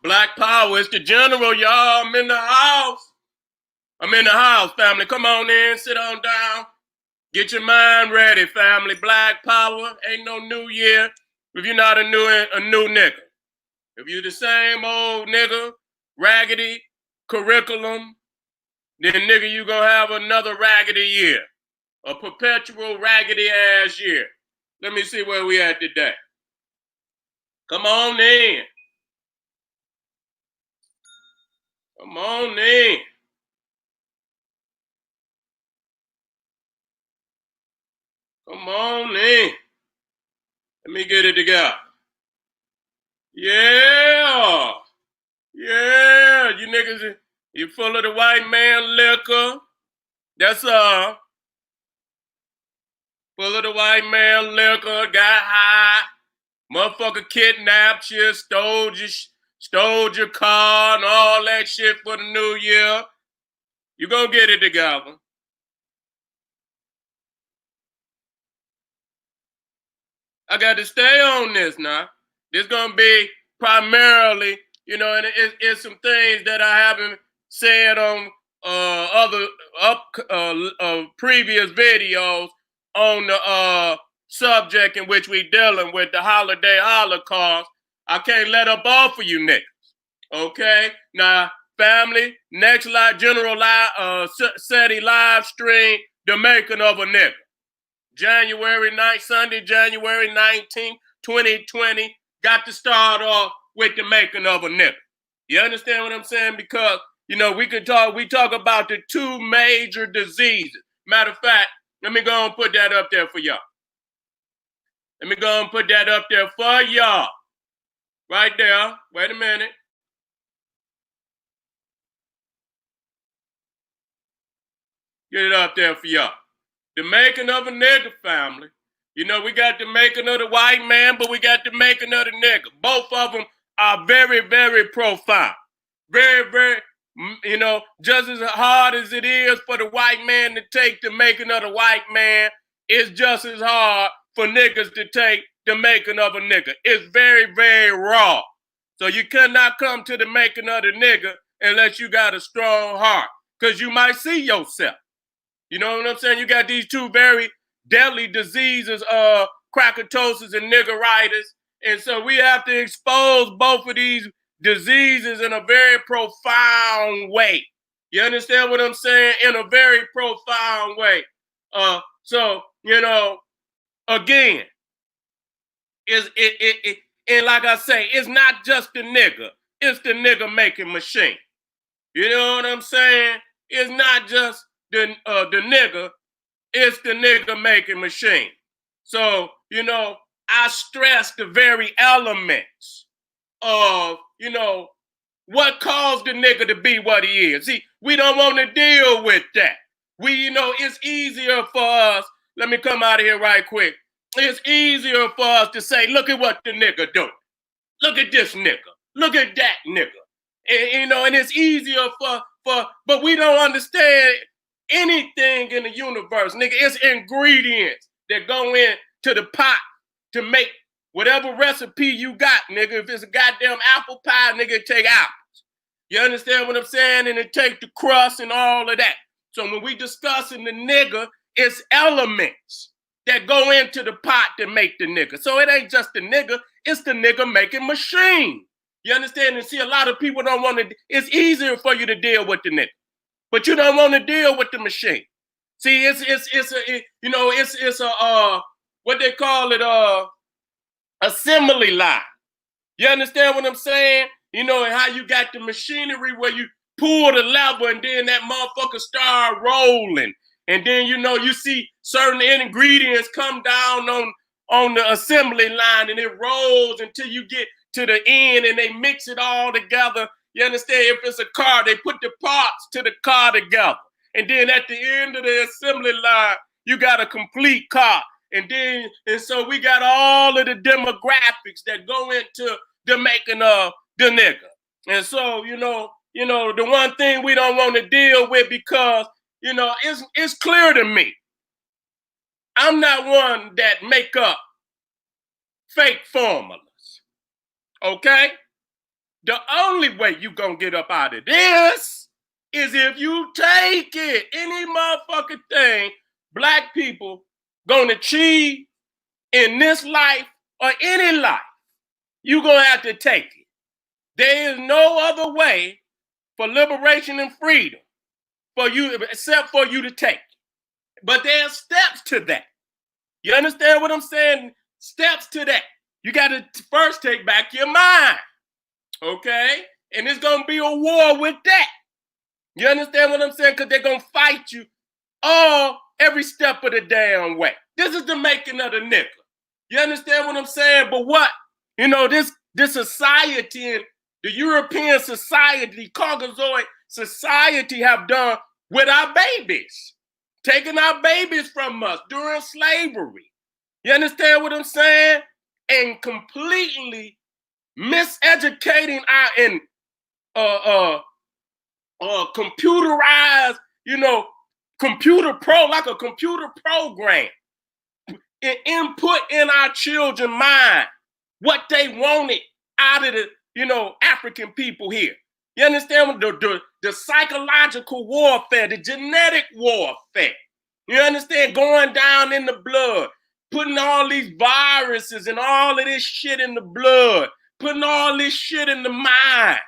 Black Power. It's the general, y'all. I'm in the house. I'm in the house, family. Come on in, sit on down. Get your mind ready, family. Black Power. Ain't no new year if you're not a new nigga. If you the same old nigga, raggedy curriculum, then nigga, you gonna have another raggedy year. A perpetual raggedy ass year. Let me see where we at today. Come on in. Come on in. Come on in. Let me get it together. Yeah. Yeah. You niggas, you full of the white man liquor. That's full of the white man liquor, got high, motherfucker kidnapped you, stole your car and all that shit for the new year. You gonna get it together. I got to stay on this now. This gonna be primarily, and it's some things that I haven't said on other previous videos on the subject in which we dealing with the holiday holocaust. I can't let up off of you niggas. Okay, now family, next live general live Seti live stream, the making of a nigga. January 9th, Sunday, January 19th, 2020, got to start off with the making of a nigga. You understand what I'm saying? Because, we talk about the two major diseases. Matter of fact, let me go and put that up there for y'all. Let me go and put that up there for y'all. Right there. Wait a minute. Get it up there for y'all. The making of a nigga, family. We got the making of the white man, but we got the making of the nigga. Both of them are very, very profound. Very, very, just as hard as it is for the white man to take the making of the white man, it's just as hard for niggas to take the making of a nigga. It's very, very raw. So you cannot come to the making of the nigga unless you got a strong heart, because you might see yourself. You know what I'm saying? You got these two very deadly diseases, crackatosis and niggeritis. And so we have to expose both of these diseases in a very profound way. You understand what I'm saying? In a very profound way. Again, and like I say, it's not just the nigga, it's the nigga making machine. You know what I'm saying? It's not just the nigga, it's the nigga making machine. So, I stress the very elements of, what caused the nigga to be what he is. See, we don't want to deal with that. It's easier for us. Let me come out of here right quick. It's easier for us to say, look at what the nigga doing. Look at this nigga. Look at that nigga. And it's easier but we don't understand anything in the universe, nigga. It's ingredients that go into the pot to make whatever recipe you got, nigga. If it's a goddamn apple pie, nigga, take apples. You understand what I'm saying? And it take the crust and all of that. So when we discussing the nigga, it's elements that go into the pot to make the nigga. So it ain't just the nigga, it's the nigga making machine. You understand? And see, a lot of people don't want to, it's easier for you to deal with the nigga, but you don't want to deal with the machine. See, it's a what they call it, assembly line. You understand what I'm saying? And how you got the machinery where you pull the lever and then that motherfucker start rolling. And then, you see certain ingredients come down on the assembly line and it rolls until you get to the end and they mix it all together. You understand? If it's a car, they put the parts to the car together. And then at the end of the assembly line, you got a complete car. And so we got all of the demographics that go into the making of the nigga. And so, the one thing we don't want to deal with because, it's clear to me. I'm not one that make up fake formulas. Okay? The only way you gonna get up out of this is if you take it. Any motherfucking thing black people gonna achieve in this life or any life, you gonna have to take it. There is no other way for liberation and freedom for you except for you to take it. But there are steps to that. You understand what I'm saying? Steps to that. You got to first take back your mind. Okay? And it's going to be a war with that. You understand what I'm saying? Because they're going to fight you every step of the damn way. This is the making of the nigga. You understand what I'm saying? But what? You know, this society and the European society, Caucasoid society have done with our babies. Taking our babies from us during slavery. You understand what I'm saying? And completely miseducating computerized, like a computer program. And input in our children's mind what they wanted out of the, African people here. You understand the psychological warfare, the genetic warfare. You understand? Going down in the blood, putting all these viruses and all of this shit in the blood, putting all this shit in the mind.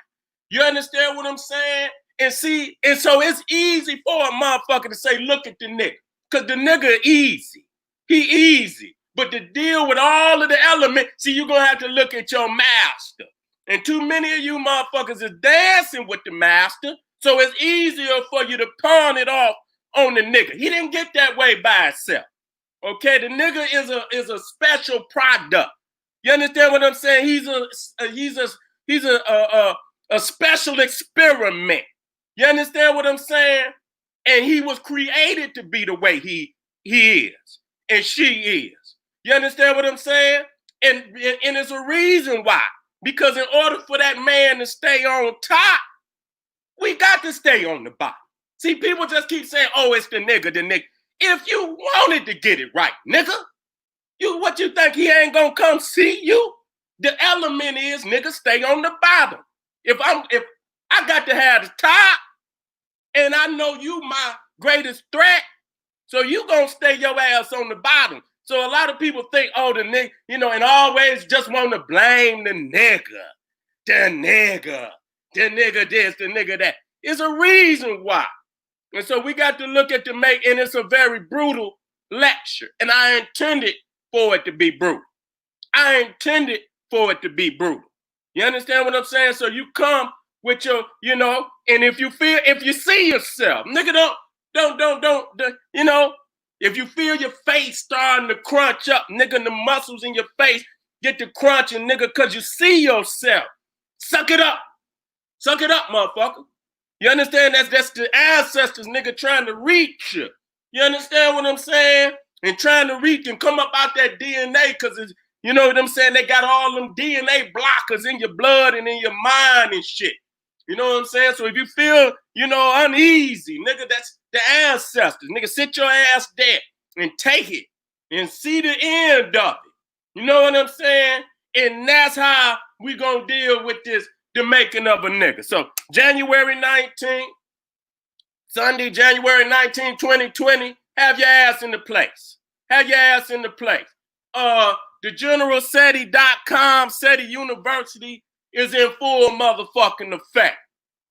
You understand what I'm saying? And so it's easy for a motherfucker to say, look at the nigga. Because the nigga easy. He easy. But to deal with all of the elements, you're going to have to look at your master. And too many of you motherfuckers is dancing with the master. So it's easier for you to pawn it off on the nigga. He didn't get that way by himself. Okay, the nigga is a special product. You understand what I'm saying? He's a special experiment. You understand what I'm saying? And he was created to be the way he is and she is. You understand what I'm saying? And it's a reason why. Because in order for that man to stay on top, we got to stay on the bottom. See, people just keep saying, oh, it's the nigga, the nigga. If you wanted to get it right, nigga, what you think he ain't gonna come see you? The element is, nigga, stay on the bottom. If I got to have the top, and I know you my greatest threat, so you gonna stay your ass on the bottom. So a lot of people think, oh, the nigga, and always just want to blame the nigga, the nigga this, the nigga that. It's a reason why. And so we got to look at and it's a very brutal lecture. And I intended for it to be brutal. I intended for it to be brutal. You understand what I'm saying? So you come with your, and if you see yourself, nigga, don't, if you feel your face starting to crunch up, nigga, the muscles in your face get to crunching, nigga, because you see yourself. Suck it up. Suck it up, motherfucker. You understand? That's the ancestors, nigga, trying to reach you. You understand what I'm saying? And trying to reach and come up out that DNA because, you know what I'm saying? They got all them DNA blockers in your blood and in your mind and shit. You know what I'm saying? So if you feel, uneasy, nigga, that's the ancestors. Nigga, sit your ass there and take it and see the end of it. You know what I'm saying? And that's how we gonna deal with this, the making of a nigga. So January 19th, Sunday, January 19th, 2020, have your ass in the place. Have your ass in the place. The generalseti.com, Seti University is in full motherfucking effect.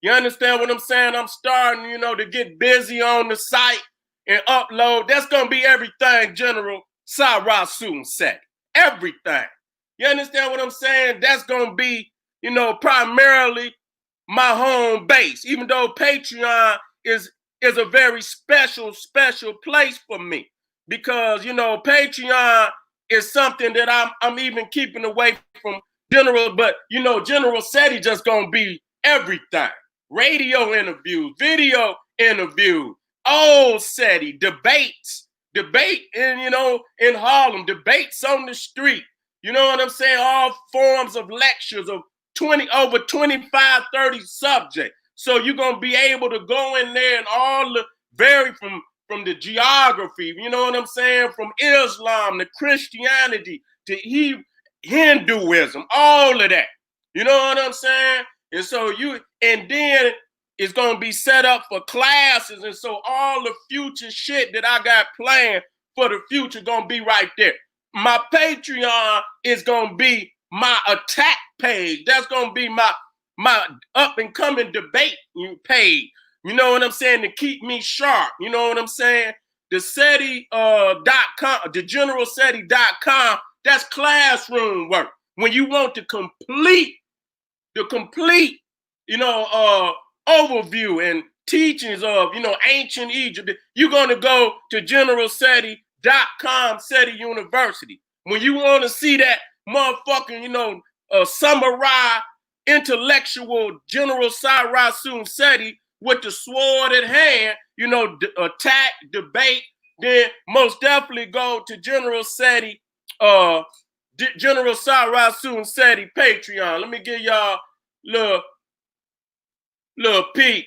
You understand what I'm saying? I'm starting, to get busy on the site and upload. That's going to be everything General Sarasun said. Everything. You understand what I'm saying? That's going to be, primarily my home base, even though Patreon is a very special place for me because, Patreon is something that I'm even keeping away from General, but, General Seti just going to be everything. Radio interviews, video interviews, old Seti, debate in Harlem, debates on the street. You know what I'm saying? All forms of lectures of over 25, 30 subjects. So you're going to be able to go in there and all the vary from the geography, you know what I'm saying? From Islam to Christianity to Hinduism, all of that. You know what I'm saying? And so and then it's going to be set up for classes. And so all the future shit that I got planned for the future going to be right there. My Patreon is going to be my attack page. That's going to be my up and coming debate page. You know what I'm saying? To keep me sharp. You know what I'm saying? The Seti.com, the generalseti.com, that's classroom work. When you want the complete, overview and teachings of, ancient Egypt, you're going to go to generalseti.com, Seti University. When you want to see that motherfucking, samurai intellectual General Sarasun Seti with the sword at hand, attack, debate, then most definitely go to General Seti, General Sarasun Seti Patreon. Let me give y'all little peek.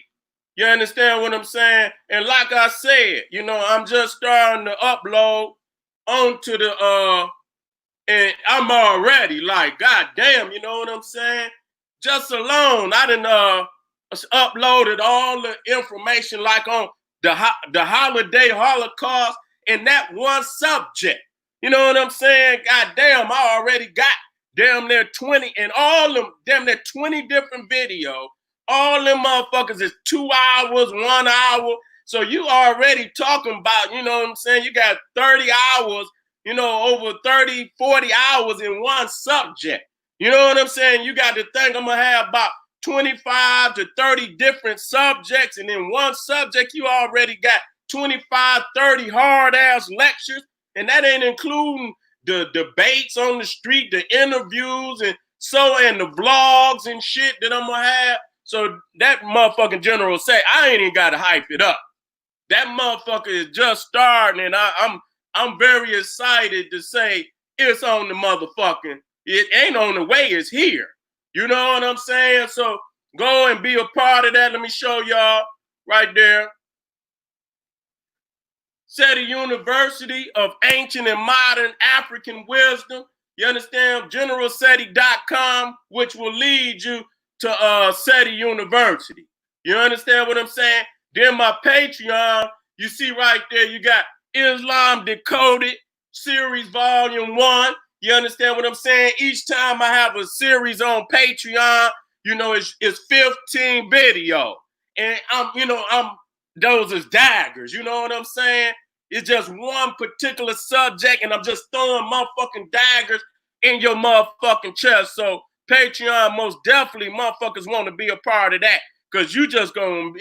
You understand what I'm saying? And like I said, I'm just starting to upload onto the and I'm already like, God damn, you know what I'm saying? Just alone, I done uploaded all the information like on the holiday Holocaust and that one subject. You know what I'm saying? God damn, I already got damn near 20 and all them damn near 20 different videos. All them motherfuckers is 2 hours, 1 hour. So you already talking about, you know what I'm saying? You got 30 hours, over 30, 40 hours in one subject. You know what I'm saying? You got to think I'm going to have about 25 to 30 different subjects. And in one subject, you already got 25, 30 hard-ass lectures. And that ain't including the debates on the street, the interviews, and the vlogs and shit that I'm going to have. So that motherfucking general say, I ain't even got to hype it up. That motherfucker is just starting, and I'm very excited to say it's on the motherfucking, it ain't on the way, it's here. You know what I'm saying? So go and be a part of that. Let me show y'all right there. Seti University of Ancient and Modern African Wisdom. You understand? Generalseti.com, which will lead you to Seti University. You understand what I'm saying? Then my Patreon, you see right there, you got Islam Decoded Series Volume 1. You understand what I'm saying? Each time I have a series on Patreon, it's 15 videos. And those is daggers, you know what I'm saying? It's just one particular subject, and I'm just throwing motherfucking daggers in your motherfucking chest. So Patreon, most definitely motherfuckers want to be a part of that. Because you just gonna,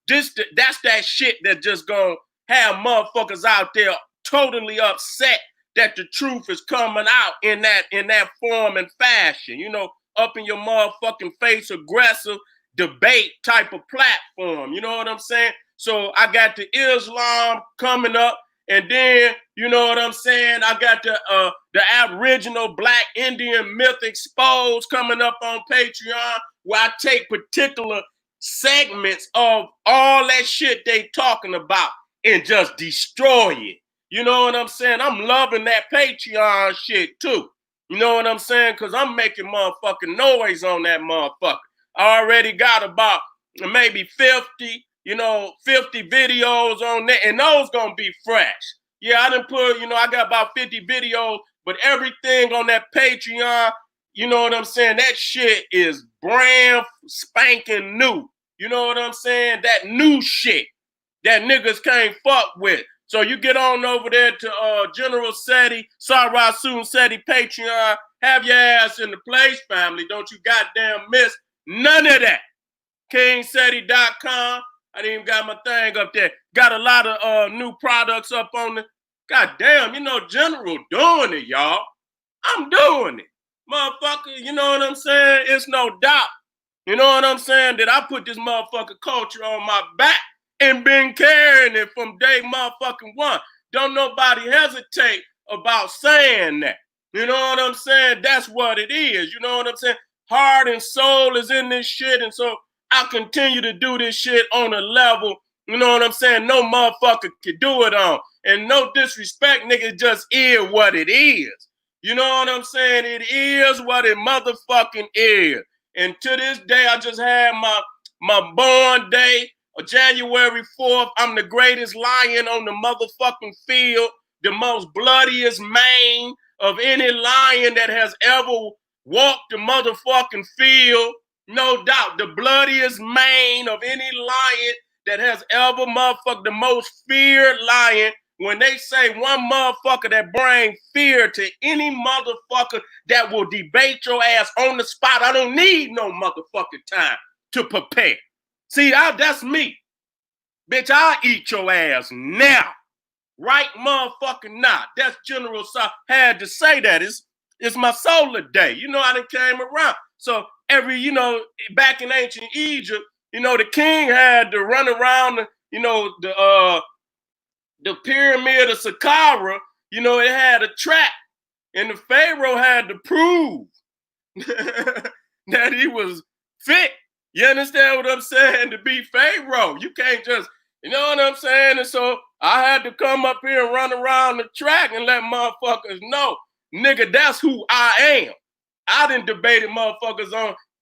that's that shit that just gonna have motherfuckers out there totally upset that the truth is coming out in that form and fashion, up in your motherfucking face, aggressive debate type of platform. You know what I'm saying? So I got the Islam coming up, and then, you know what I'm saying, I got the Aboriginal Black Indian Myth Exposed coming up on Patreon, where I take particular segments of all that shit they talking about and just destroy it. You know what I'm saying? I'm loving that Patreon shit too. You know what I'm saying? Because I'm making motherfucking noise on that motherfucker. I already got about maybe 50 videos on that, and those gonna be fresh. Yeah, I done put, I got about 50 videos, but everything on that Patreon, you know what I'm saying? That shit is brand spanking new. You know what I'm saying? That new shit that niggas can't fuck with. So you get on over there to General Seti, Sarasun Seti Patreon, have your ass in the place, family. Don't you goddamn miss none of that. KingSeti.com. I didn't even got my thing up there. Got a lot of new products up on the. Goddamn, General doing it, y'all. I'm doing it. Motherfucker, you know what I'm saying? It's no doubt. You know what I'm saying? That I put this motherfucking culture on my back and been carrying it from day motherfucking one. Don't nobody hesitate about saying that. You know what I'm saying? That's what it is. You know what I'm saying? Heart and soul is in this shit, and so I continue to do this shit on a level, you know what I'm saying, no motherfucker can do it on. And no disrespect, nigga, just is what it is. You know what I'm saying? It is what it motherfucking is. And to this day, I just had my born day, January 4th. I'm the greatest lion on the motherfucking field, the most bloodiest mane of any lion that has ever walked the motherfucking field. No doubt, the bloodiest mane of any lion that has ever motherfucked, the most feared lion. When they say one motherfucker that bring fear to any motherfucker that will debate your ass on the spot, I don't need no motherfucking time to prepare. See, that's me. Bitch, I'll eat your ass now. Right motherfucking now. That's General South had to say that. It's my solar day. You know, I done came around. So every, back in ancient Egypt, the king had to run around, the pyramid of Saqqara, it had a track, and the Pharaoh had to prove that he was fit. You understand what I'm saying? To be Pharaoh. You can't just, you know what I'm saying? And so I had to come up here and run around the track and let motherfuckers know, nigga, that's who I am. I done debated motherfuckers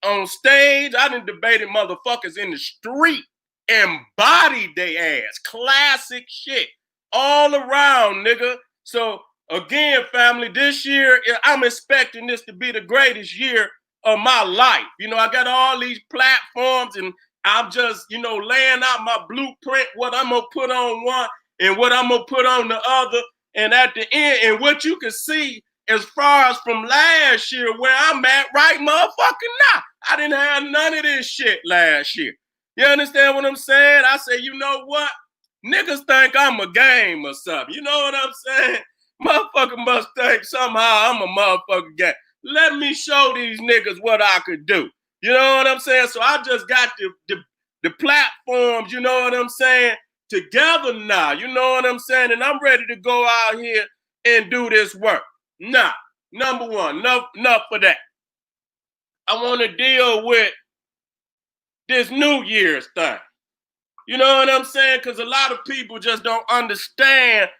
on stage. I done debated motherfuckers in the street and bodied they ass. Classic shit. All around, nigga. So again, family, this year, I'm expecting this to be the greatest year of my life. I got all these platforms and I'm just, laying out my blueprint, what I'm going to put on one and what I'm going to put on the other. And at the end, and what you can see as far as from last year, where I'm at right motherfucking now. I didn't have none of this shit last year. You understand what I'm saying? I say, you know what? Niggas think I'm a game or something. You know what I'm saying? Motherfucker must think somehow I'm a motherfucking game. Let me show these niggas what I could do. You know what I'm saying? So I just got the platforms, you know what I'm saying, together now. You know what I'm saying? And I'm ready to go out here and do this work. Now, number one, enough for that. I want to deal with this New Year's thing. You know what I'm saying? Because a lot of people just don't understand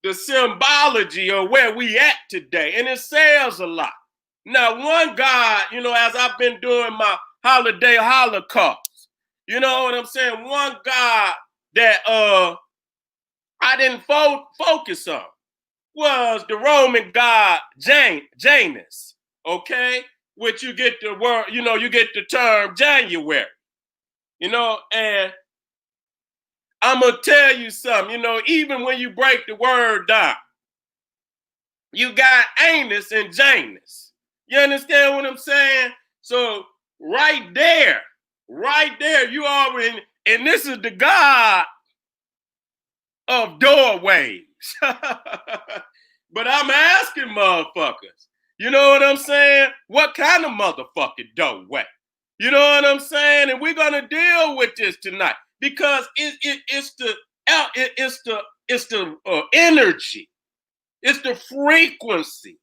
the symbology of where we at today. And it says a lot. Now, one God, as I've been doing my holiday holocaust, you know what I'm saying? One God that I didn't focus on was the Roman god Janus, okay? Which you get the word, you get the term January, and I'm gonna tell you something, even when you break the word down, you got Anus and Janus. You understand what I'm saying? So right there, you already, and this is the god of doorways. But I'm asking motherfuckers, you know what I'm saying? What kind of motherfucking doorway? You know what I'm saying? And we're gonna deal with this tonight because it's the energy, it's the frequency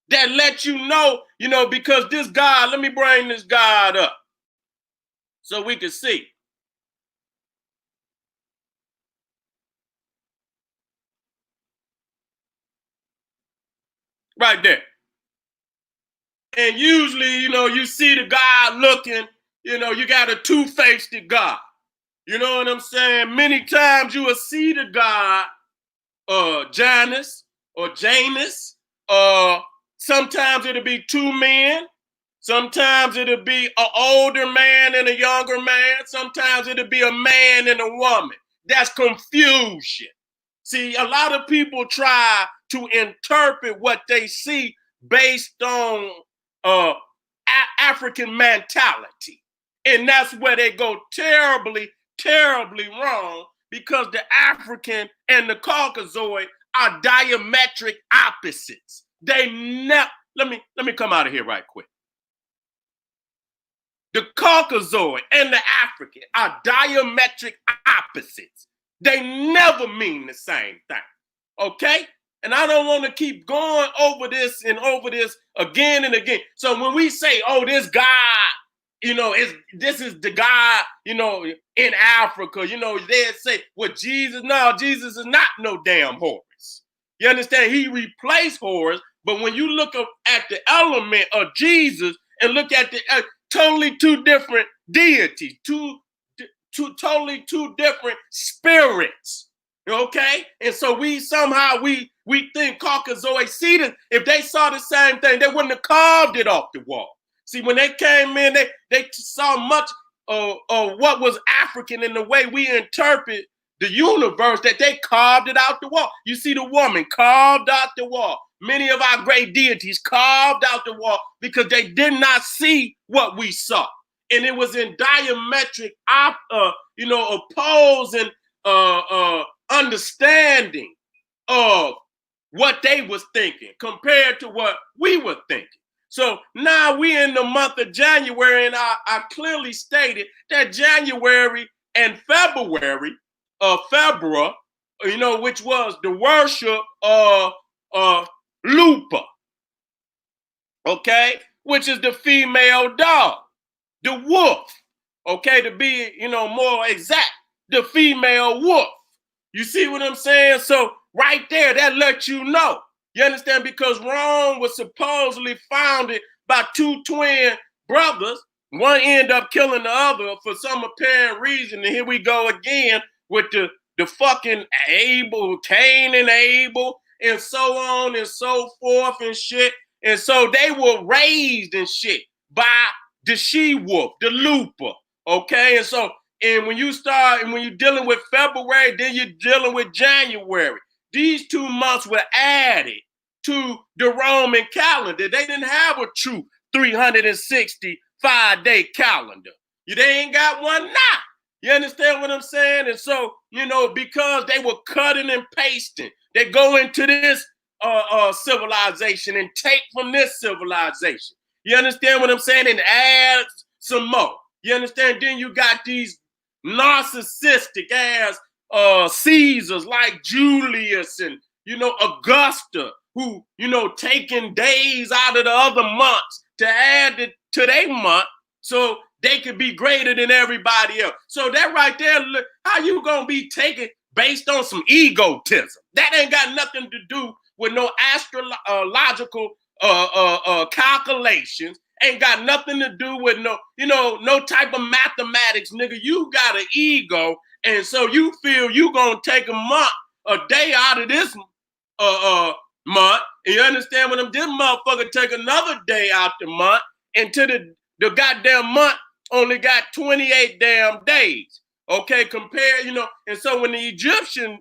that lets you know, because this God. Let me bring this God up so we can see. Right there. And usually, you see the God looking, you got a two-faced God. You know what I'm saying? Many times you will see the God, Janus or Janus, sometimes it'll be two men. Sometimes it'll be an older man and a younger man. Sometimes it'll be a man and a woman. That's confusion. See, a lot of people try to interpret what they see based on African mentality. And that's where they go terribly, terribly wrong because the African and the Caucasoid are diametric opposites. They never, let me come out of here right quick. The Caucasoid and the African are diametric opposites. They never mean the same thing, okay? And I don't want to keep going over this again and again. So when we say, oh, this God, this is the God, in Africa, they'd say, well, Jesus is not no damn Horus. You understand? He replaced Horus, but when you look at the element of Jesus and look at the totally two different deities, two totally two different spirits. Okay, and so we somehow we think Caucasoid Seten, if they saw the same thing, they wouldn't have carved it off the wall. See, when they came in, they saw much of what was African in the way we interpret the universe, that they carved it out the wall. You see the woman carved out the wall. Many of our great deities carved out the wall because they did not see what we saw. And it was in diametric, opposing understanding of what they was thinking compared to what we were thinking. So now we in the month of January, and I clearly stated that January and February, which was the worship of Lupa, okay, which is the female dog, the wolf, okay, to be, more exact, the female wolf. You see what I'm saying? So right there, that lets you know. You understand? Because Rome was supposedly founded by two twin brothers. One ended up killing the other for some apparent reason. And here we go again with the fucking Abel, Cain and Abel, and so on and so forth and shit. And so they were raised and shit by the she-wolf, the Lupa. Okay? And when you're dealing with February, then you're dealing with January. These 2 months were added to the Roman calendar. They didn't have a true 365-day calendar. They ain't got one now. You understand what I'm saying? And so, because they were cutting and pasting, they go into this civilization and take from this civilization. You understand what I'm saying? And add some more. You understand? Then you got these narcissistic ass Caesars like Julius and, Augusta, who, taking days out of the other months to add to their month so they could be greater than everybody else. So that right there, how you gonna be taken based on some egotism? That ain't got nothing to do with no astrological calculations. Ain't got nothing to do with no type of mathematics, nigga. You got an ego, and so you feel you gonna take a day out of this month, and you understand what I'm? This motherfucker take another day out the month, and to the goddamn month only got 28 damn days. Okay, and so when the Egyptian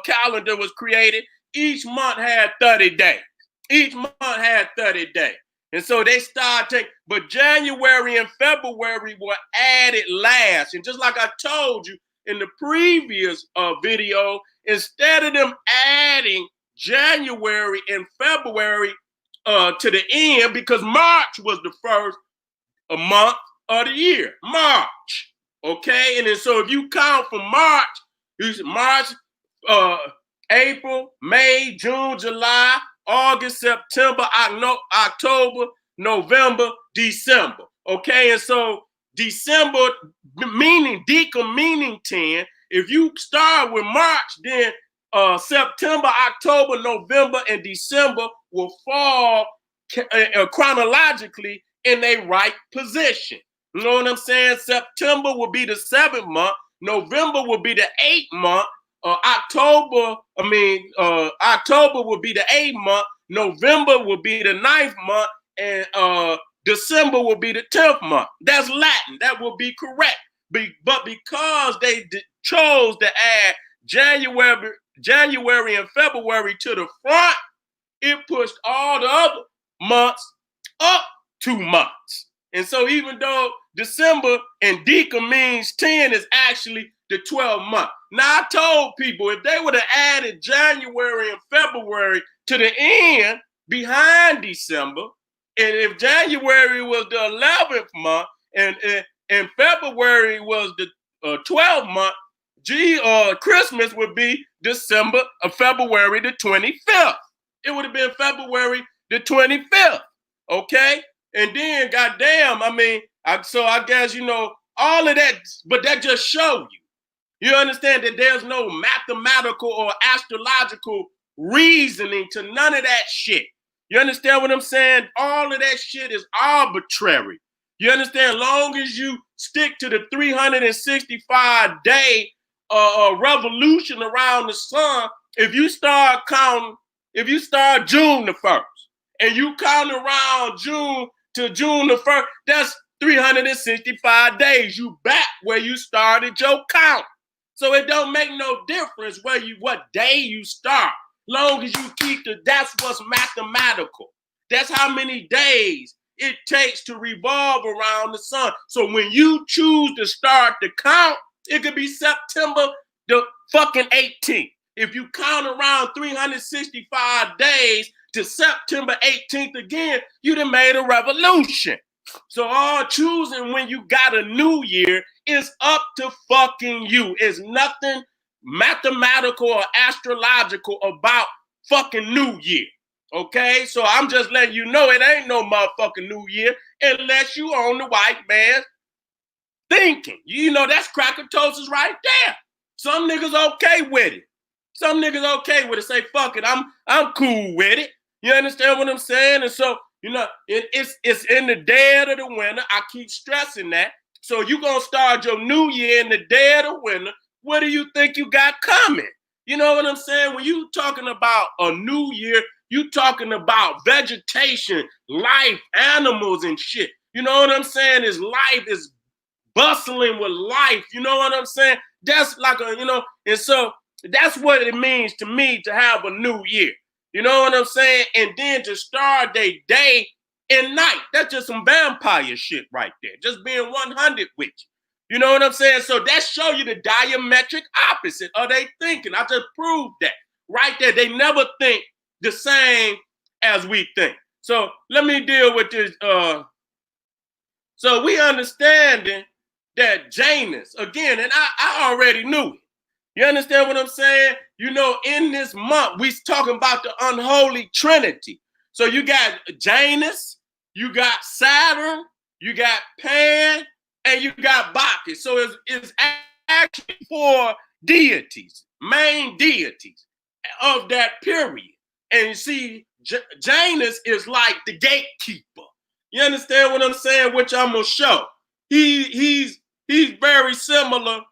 calendar was created, each month had 30 days. Each month had 30 days. And so they started but January and February were added last. And just like I told you in the previous video, instead of them adding January and February to the end, because March was the first month of the year, March. Okay, and then so if you count from March, April, May, June, July, August, September, October, November, December. Okay, and so December meaning 10. If you start with March, then September, October, November, and December will fall chronologically in a right position. You know what I'm saying? September will be the 7th month. November will be the 8th month. October will be the 8th month. November will be the 9th month. And December will be the 10th month. That's Latin. That will be correct. But because they chose to add January and February to the front, it pushed all the other months up 2 months. And so even though December and Deca means 10 is actually the 12th month. Now I told people if they would have added January and February to the end behind December, and if January was the 11th month and February was the 12th month, Christmas would be February the 25th. It would have been February the 25th. Okay? And then, goddamn, I guess, all of that, but that just show you. You understand that there's no mathematical or astrological reasoning to none of that shit. You understand what I'm saying? All of that shit is arbitrary. You understand? Long as you stick to the 365-day revolution around the sun, if you start counting, if you start June the 1st, and you count around June to June the 1st, that's 365 days. You back where you started your count. So it don't make no difference what day you start. Long as you keep that's what's mathematical. That's how many days it takes to revolve around the sun. So when you choose to start the count, it could be September the fucking 18th. If you count around 365 days to September 18th again, you done made a revolution. So all choosing when you got a new year is up to fucking you. It's nothing mathematical or astrological about fucking new year. Okay? So I'm just letting you know it ain't no motherfucking new year unless you on the white man's thinking. You know, that's crackatosis right there. Some niggas okay with it. Some niggas okay with it. Say, fuck it, I'm cool with it. You understand what I'm saying? And so, you know, it's in the dead of the winter. I keep stressing that. So you gonna start your new year in the dead of winter. What do you think you got coming? You know what I'm saying? When you talking about a new year, you talking about vegetation, life, animals and shit. You know what I'm saying? Is life is bustling with life. You know what I'm saying? That's like a, you know, and so that's what it means to me to have a new year. You know what I'm saying? And then to start their day and night. That's just some vampire shit right there. Just being 100 with you. You know what I'm saying? So that show you the diametric opposite of they thinking. I just proved that right there. They never think the same as we think. So let me deal with this. So we understanding that Janus, again, and I already knew it. You understand what I'm saying? You know, in this month, we talking about the unholy Trinity. So you got Janus, you got Saturn, you got Pan, and you got Bacchus. So it's actually 4 deities, main deities of that period. And you see, Janus is like the gatekeeper. You understand what I'm saying? Which I'm gonna show. He's very similar,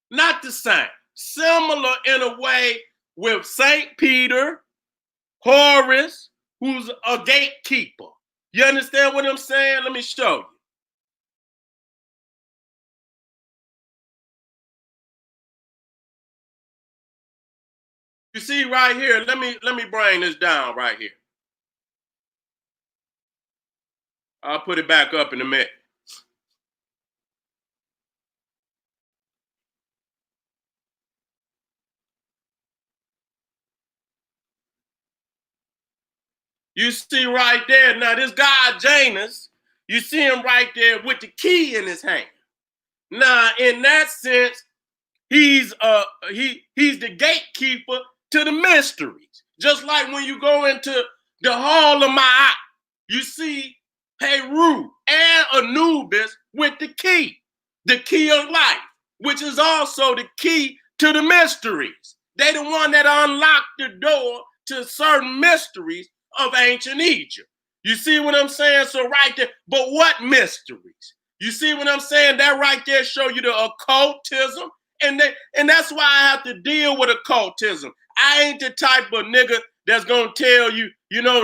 not the same, similar in a way with Saint Peter, Horus, who's a gatekeeper. You understand what I'm saying? Let me show you. You see right here, let me bring this down right here. I'll put it back up in a minute. You see right there, now this guy Janus, you see him right there with the key in his hand. Now, in that sense, he's the gatekeeper to the mysteries. Just like when you go into the Hall of Ma'at, you see Heru and Anubis with the key of life, which is also the key to the mysteries. They the one that unlocked the door to certain mysteries of ancient Egypt. You see what I'm saying? So right there, but what mysteries? You see what I'm saying? That right there show you the occultism. And that's why I have to deal with occultism. I ain't the type of nigga that's gonna tell you, you know,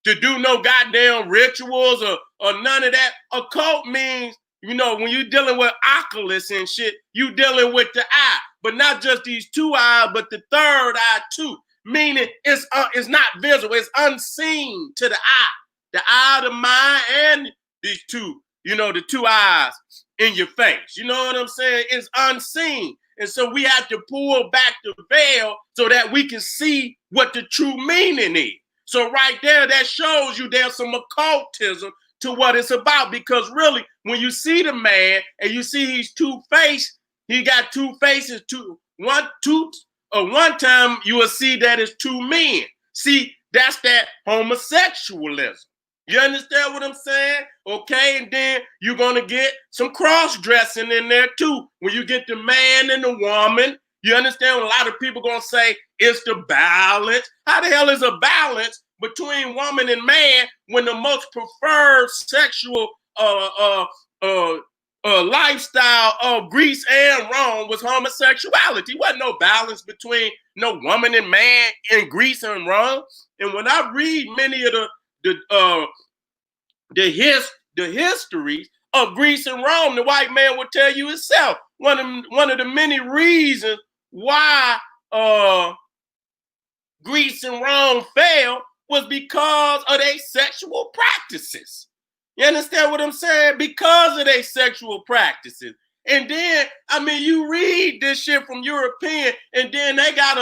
to do no goddamn rituals or none of that. Occult means, you know, when you're dealing with oculus and shit, you dealing with the eye, but not just these 2 eyes, but the third eye too. Meaning it's not visible, it's unseen to the eye. The eye of the mind and these two, you know, the 2 eyes in your face. You know what I'm saying? It's unseen. And so we have to pull back the veil so that we can see what the true meaning is. So right there, that shows you there's some occultism to what it's about. Because really, when you see the man and you see he's two-faced, he got 2 faces, one time you will see that it's 2 men. See, that's that homosexualism. You understand what I'm saying? Okay, and then you're going to get some cross-dressing in there too. When you get the man and the woman, you understand what a lot of people going to say It's the balance. How the hell is a balance between woman and man when the most preferred sexual lifestyle of Greece and Rome was homosexuality? Wasn't no balance between no woman and man in Greece and Rome. And when I read many of the histories of Greece and Rome, the white man will tell you himself one of the many reasons why Greece and Rome failed was because of their sexual practices. You understand what I'm saying? Because of their sexual practices. And then, I mean, you read this shit from European, and then they got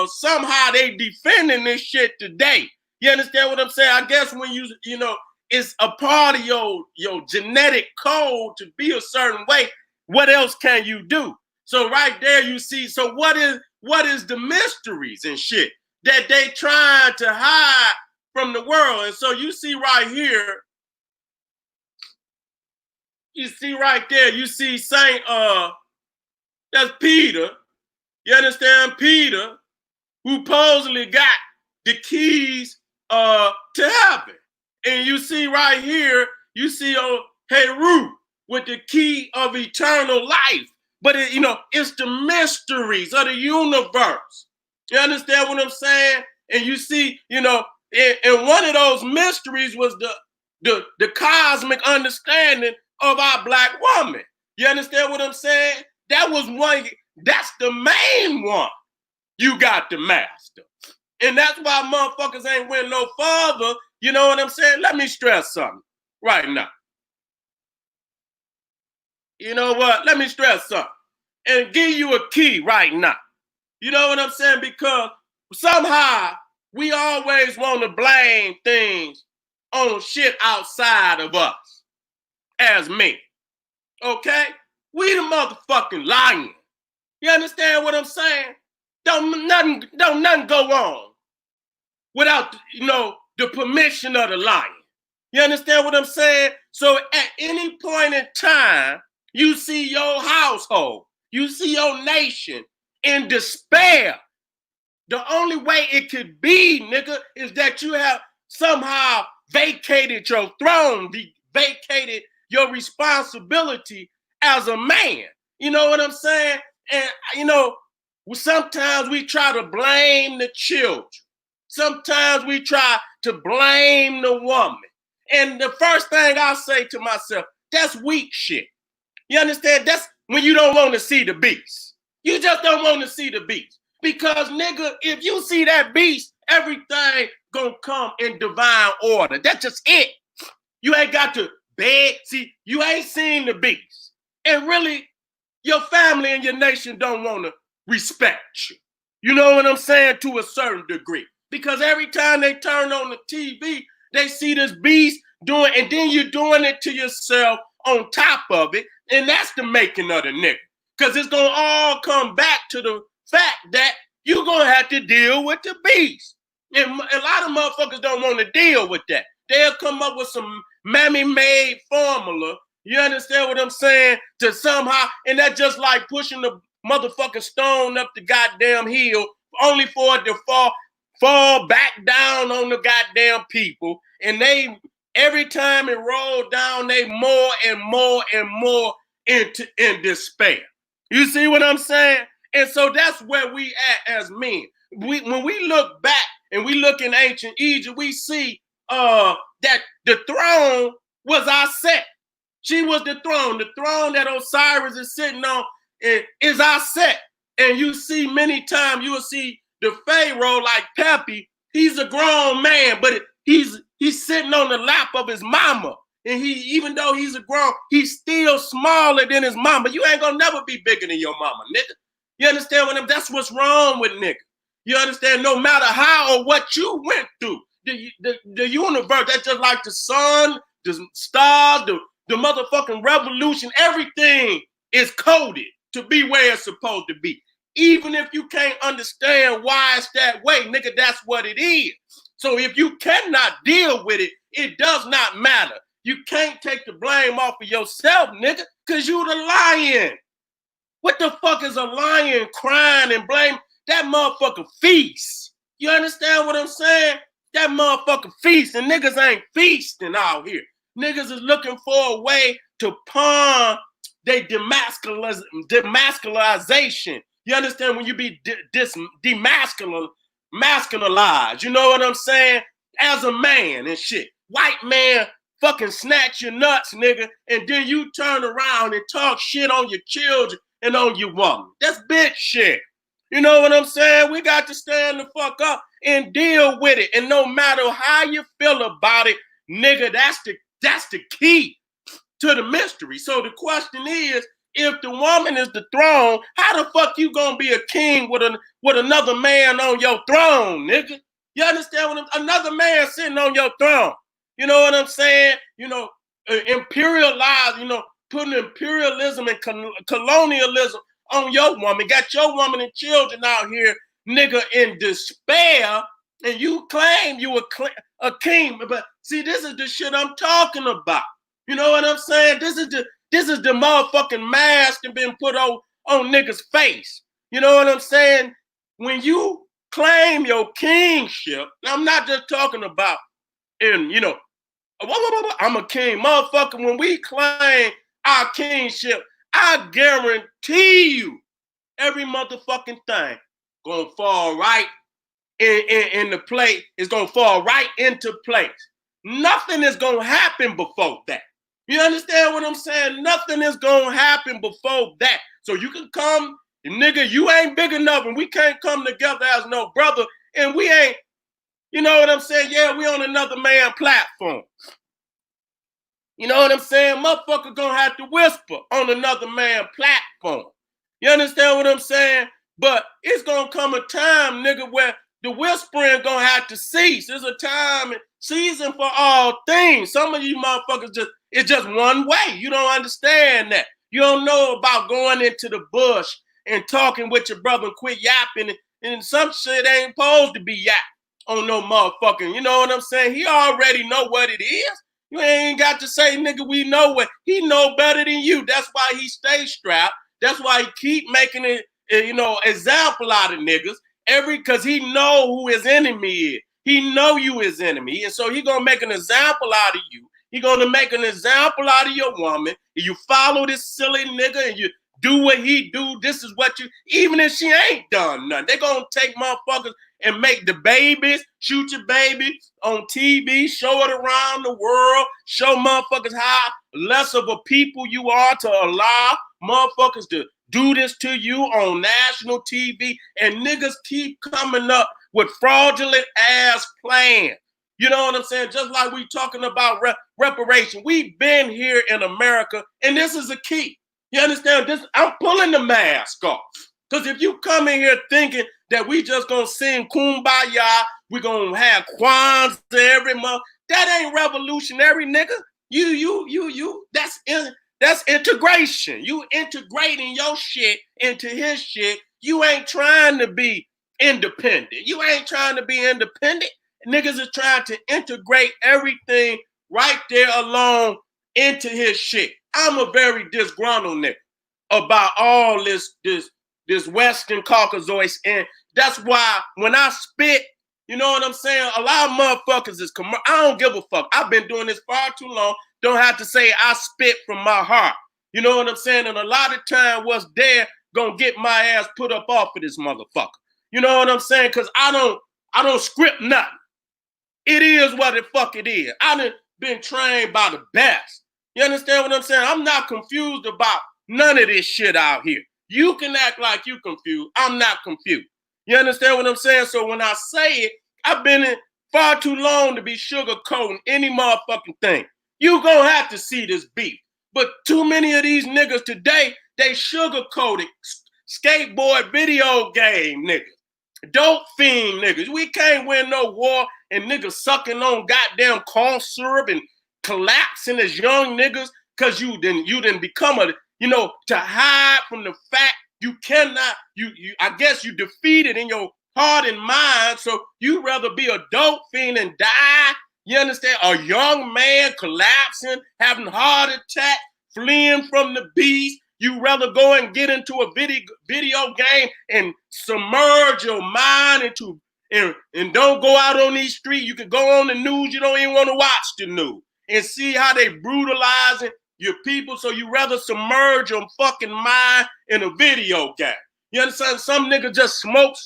somehow they defending this shit today. You understand what I'm saying? I guess when you know, it's a part of your genetic code to be a certain way. What else can you do? So right there you see, so what is the mysteries and shit that they trying to hide from the world? And so you see right here, you see right there, you see Saint, that's Peter. You understand? Peter, who supposedly got the keys to heaven. And you see right here, you see Heru with the key of eternal life. But it's the mysteries of the universe. You understand what I'm saying? And you see, and one of those mysteries was the cosmic understanding of our black woman. You understand what I'm saying? That was one, that's the main one you got to master. And that's why motherfuckers ain't went no further. You know what I'm saying? Let me stress something right now. You know what? Let me stress something and give you a key right now. You know what I'm saying? Because somehow we always want to blame things on shit outside of us as men. Okay? We the motherfucking lion. You understand what I'm saying? Don't nothing go on without, the permission of the lion. You understand what I'm saying? So at any point in time, you see your household, you see your nation in despair. The only way it could be, nigga, is that you have somehow vacated your throne, vacated your responsibility as a man. You know what I'm saying? And, sometimes we try to blame the children. Sometimes we try to blame the woman. And the first thing I say to myself, that's weak shit. You understand? That's when you don't want to see the beast. You just don't want to see the beast. Because, nigga, if you see that beast, everything gonna come in divine order. That's just it. You ain't got to beg. See, you ain't seen the beast. And really, your family and your nation don't want to respect you. You know what I'm saying? To a certain degree. Because every time they turn on the TV, they see this beast doing, and then you're doing it to yourself on top of it. And that's the making of the nigga. Because it's going to all come back to the fact that you're going to have to deal with the beast. And a lot of motherfuckers don't want to deal with that. They'll come up with some mammy-made formula. You understand what I'm saying? To somehow, and that's just like pushing the motherfucking stone up the goddamn hill, only for it to fall back down on the goddamn people. And they, every time it rolled down, they more and more and more in despair. You see what I'm saying? And so that's where we at as men. When we look back and we look in ancient Egypt, we see that the throne was our Set. She was the throne. The throne that Osiris is sitting on is our Set. And you see many times, you will see the Pharaoh like Pepe. He's a grown man, but he's sitting on the lap of his mama. And even though he's a grown, he's still smaller than his mama. You ain't gonna never be bigger than your mama, nigga. You understand what I'm? That's what's wrong with nigga. You understand? No matter how or what you went through, the universe, that's just like the sun, the stars, the motherfucking revolution, everything is coded to be where it's supposed to be. Even if you can't understand why it's that way, nigga, that's what it is. So if you cannot deal with it, it does not matter. You can't take the blame off of yourself, nigga, because you the lion. What the fuck is a lion crying and blame? that motherfucker feast. You understand what I'm saying? That motherfucker feast, and niggas ain't feasting out here. Niggas is looking for a way to pawn their demasculization. You understand? When you be demasculized, you know what I'm saying? As a man and shit. White man fucking snatch your nuts, nigga, and then you turn around and talk shit on your children and on your woman. That's bitch shit. You know what I'm saying? We got to stand the fuck up and deal with it. And no matter how you feel about it, nigga, that's the key to the mystery. So the question is, if the woman is the throne, how the fuck you gonna be a king with another man on your throne, nigga? You understand what another man sitting on your throne? You know what I'm saying? You know, imperialize, you know, putting imperialism and colonialism on your woman. Got your woman and children out here, nigga, in despair, and you claim you a king. But see, this is the shit I'm talking about. You know what I'm saying? This is the motherfucking mask that been put on niggas' face. You know what I'm saying? When you claim your kingship, I'm not just talking about you know, I'm a king, motherfucker. When we claim our kingship, I guarantee you, every motherfucking thing gonna fall right in the place. It's gonna fall right into place. Nothing is gonna happen before that. You understand what I'm saying? Nothing is gonna happen before that. So you can come, nigga, you ain't big enough, and we can't come together as no brother, and we ain't, you know what I'm saying? Yeah, we on another man platform. You know what I'm saying? Motherfucker gonna have to whisper on another man platform. You understand what I'm saying? But it's gonna come a time, nigga, where the whispering gonna have to cease. There's a time and season for all things. Some of you motherfuckers it's just one way. You don't understand that. You don't know about going into the bush and talking with your brother and quit yapping, and some shit ain't supposed to be yapped on no motherfucking, you know what I'm saying? He already know what it is. You ain't got to say, nigga, we know what. He know better than you. That's why he stay strapped. That's why he keep making it, you know, example out of niggas. Because he know who his enemy is. He know you his enemy. And so he gonna make an example out of you. He gonna make an example out of your woman. And you follow this silly nigga and you do what he do. This is what you, even if she ain't done nothing, they gonna take motherfuckers and make the babies, shoot your baby on TV, show it around the world, show motherfuckers how less of a people you are to allow motherfuckers to do this to you on national TV, and niggas keep coming up with fraudulent ass plans. You know what I'm saying? Just like we talking about reparation. We've been here in America, and this is a key. You understand this? I'm pulling the mask off. Because if you come in here thinking that we just gonna sing Kumbaya, we gonna have Kwanzaa every month, that ain't revolutionary, nigga. That's integration. You integrating your shit into his shit. You ain't trying to be independent. You ain't trying to be independent. Niggas are trying to integrate everything right there along into his shit. I'm a very disgruntled nigga about all this Western Caucasoid, and that's why when I spit, you know what I'm saying? A lot of motherfuckers is I don't give a fuck. I've been doing this far too long. Don't have to say I spit from my heart. You know what I'm saying? And a lot of time what's there gonna get my ass put up off of this motherfucker. You know what I'm saying? Cause I don't script nothing. It is what the fuck it is. I done been trained by the best. You understand what I'm saying? I'm not confused about none of this shit out here. You can act like you confused. I'm not confused. You understand what I'm saying? So when I say it, I've been in far too long to be sugarcoating any motherfucking thing. You gonna have to see this beef. But too many of these niggas today, they sugarcoated skateboard video game niggas. Dope fiend niggas. We can't win no war and niggas sucking on goddamn corn syrup and collapsing as young niggas because you didn't become a, you know, to hide from the fact you cannot, I guess you defeated in your heart and mind, so you rather be a dope fiend and die, you understand? A young man collapsing, having heart attack, fleeing from the beast, You rather go and get into a video game and submerge your mind into and don't go out on these streets. You can go on the news. You don't even want to watch the news and see how they brutalizing your people. So you rather submerge your fucking mind in a video game. You understand? Some nigga just smoke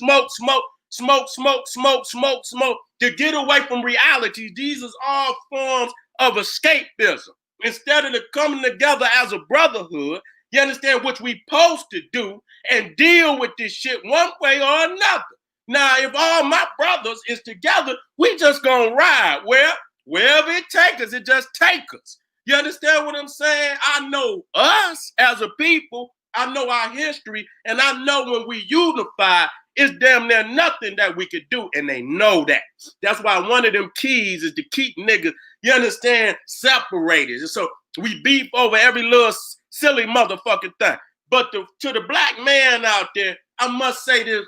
to get away from reality. These is all forms of escapism. Instead of coming together as a brotherhood, you understand, which we supposed to do and deal with this shit one way or another. Now, if all my brothers is together, we just gonna ride. Well, wherever it takes us, it just take us. You understand what I'm saying? I know us as a people, I know our history, and I know when we unify, it's damn near nothing that we could do, and they know that. That's why one of them keys is to keep niggas, you understand, separated. And so we beef over every little silly motherfucking thing. But to the black man out there, I must say this,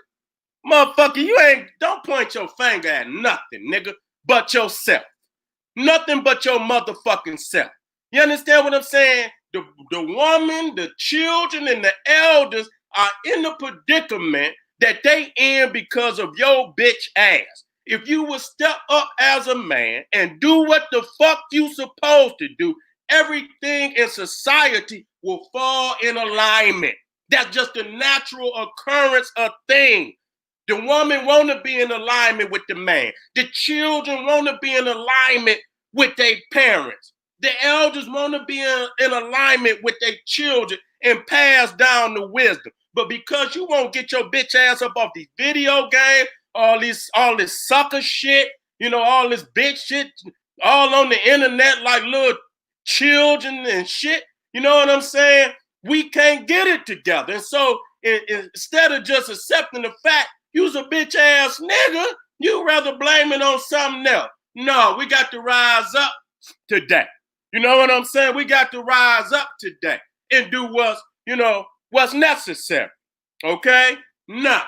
motherfucker, don't point your finger at nothing, nigga, but yourself. Nothing but your motherfucking self. You understand what I'm saying? The woman, the children, and the elders are in the predicament that they in because of your bitch ass. If you would step up as a man and do what the fuck you supposed to do, everything in society will fall in alignment. That's just a natural occurrence of things. The woman want to be in alignment with the man. The children want to be in alignment with their parents. The elders want to be in alignment with their children and pass down the wisdom. But because you won't get your bitch ass up off these video games, all this sucker shit, all this bitch shit, all on the internet like little children and shit, you know what I'm saying? We can't get it together. And so instead of just accepting the fact you's a bitch ass nigga, you rather blame it on something else. No, we got to rise up today. You know what I'm saying? We got to rise up today and do what's necessary. Okay? Now,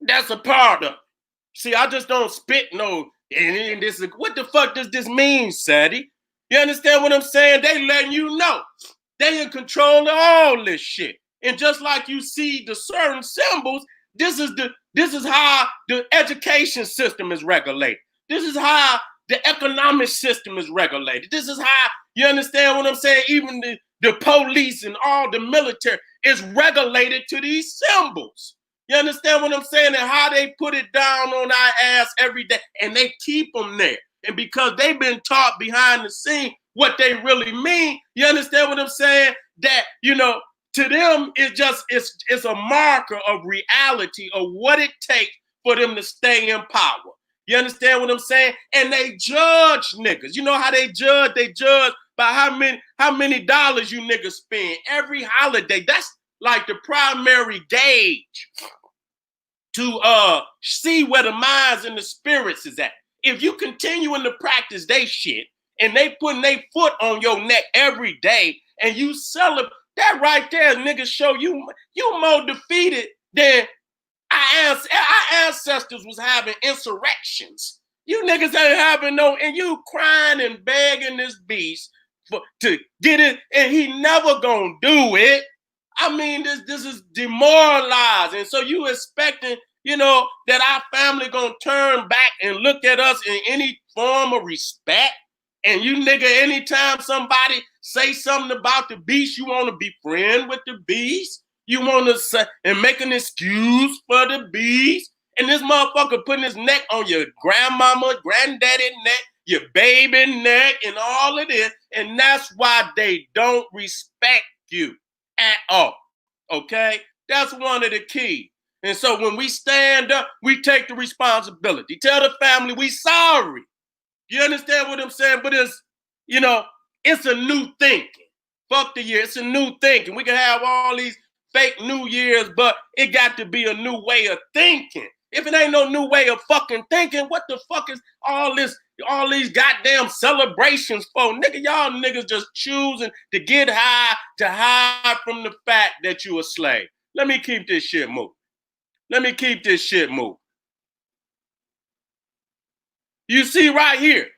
that's a part of it. See, I just don't spit no, and this is, what the fuck does this mean, Seti? You understand what I'm saying? They letting you know. They in control of all this shit. And just like you see the certain symbols, this is how the education system is regulated. This is how the economic system is regulated. This is how, you understand what I'm saying? Even the police and all the military is regulated to these symbols. You understand what I'm saying? And how they put it down on our ass every day. And they keep them there. And because they've been taught behind the scene what they really mean, you understand what I'm saying? That, to them, it's a marker of reality of what it takes for them to stay in power. You understand what I'm saying? And they judge niggas. You know how they judge? They judge by how many dollars you niggas spend every holiday. That's like the primary gauge to see where the minds and the spirits is at. If you continuing to practice they shit and they putting their foot on your neck every day and you celebrate, that right there, niggas show you more defeated than our ancestors was having insurrections. You niggas ain't having no, and you crying and begging this beast to get it, and he never gonna do it. I mean, this is demoralizing. So you expecting, that our family gonna turn back and look at us in any form of respect? And you nigga, anytime somebody say something about the beast, you want to be friend with the beast? You want to say and make an excuse for the beast? And this motherfucker putting his neck on your grandmama, granddaddy neck, your baby neck, and all of this. And that's why they don't respect you at all. Okay? That's one of the keys. And so when we stand up, we take the responsibility. Tell the family we sorry. You understand what I'm saying? But it's a new thinking. Fuck the year. It's a new thinking. We can have all these fake New Years, but it got to be a new way of thinking. If it ain't no new way of fucking thinking, what the fuck is all these goddamn celebrations for? Nigga, y'all niggas just choosing to get high to hide from the fact that you a slave. Let me keep this shit moving. You see right here,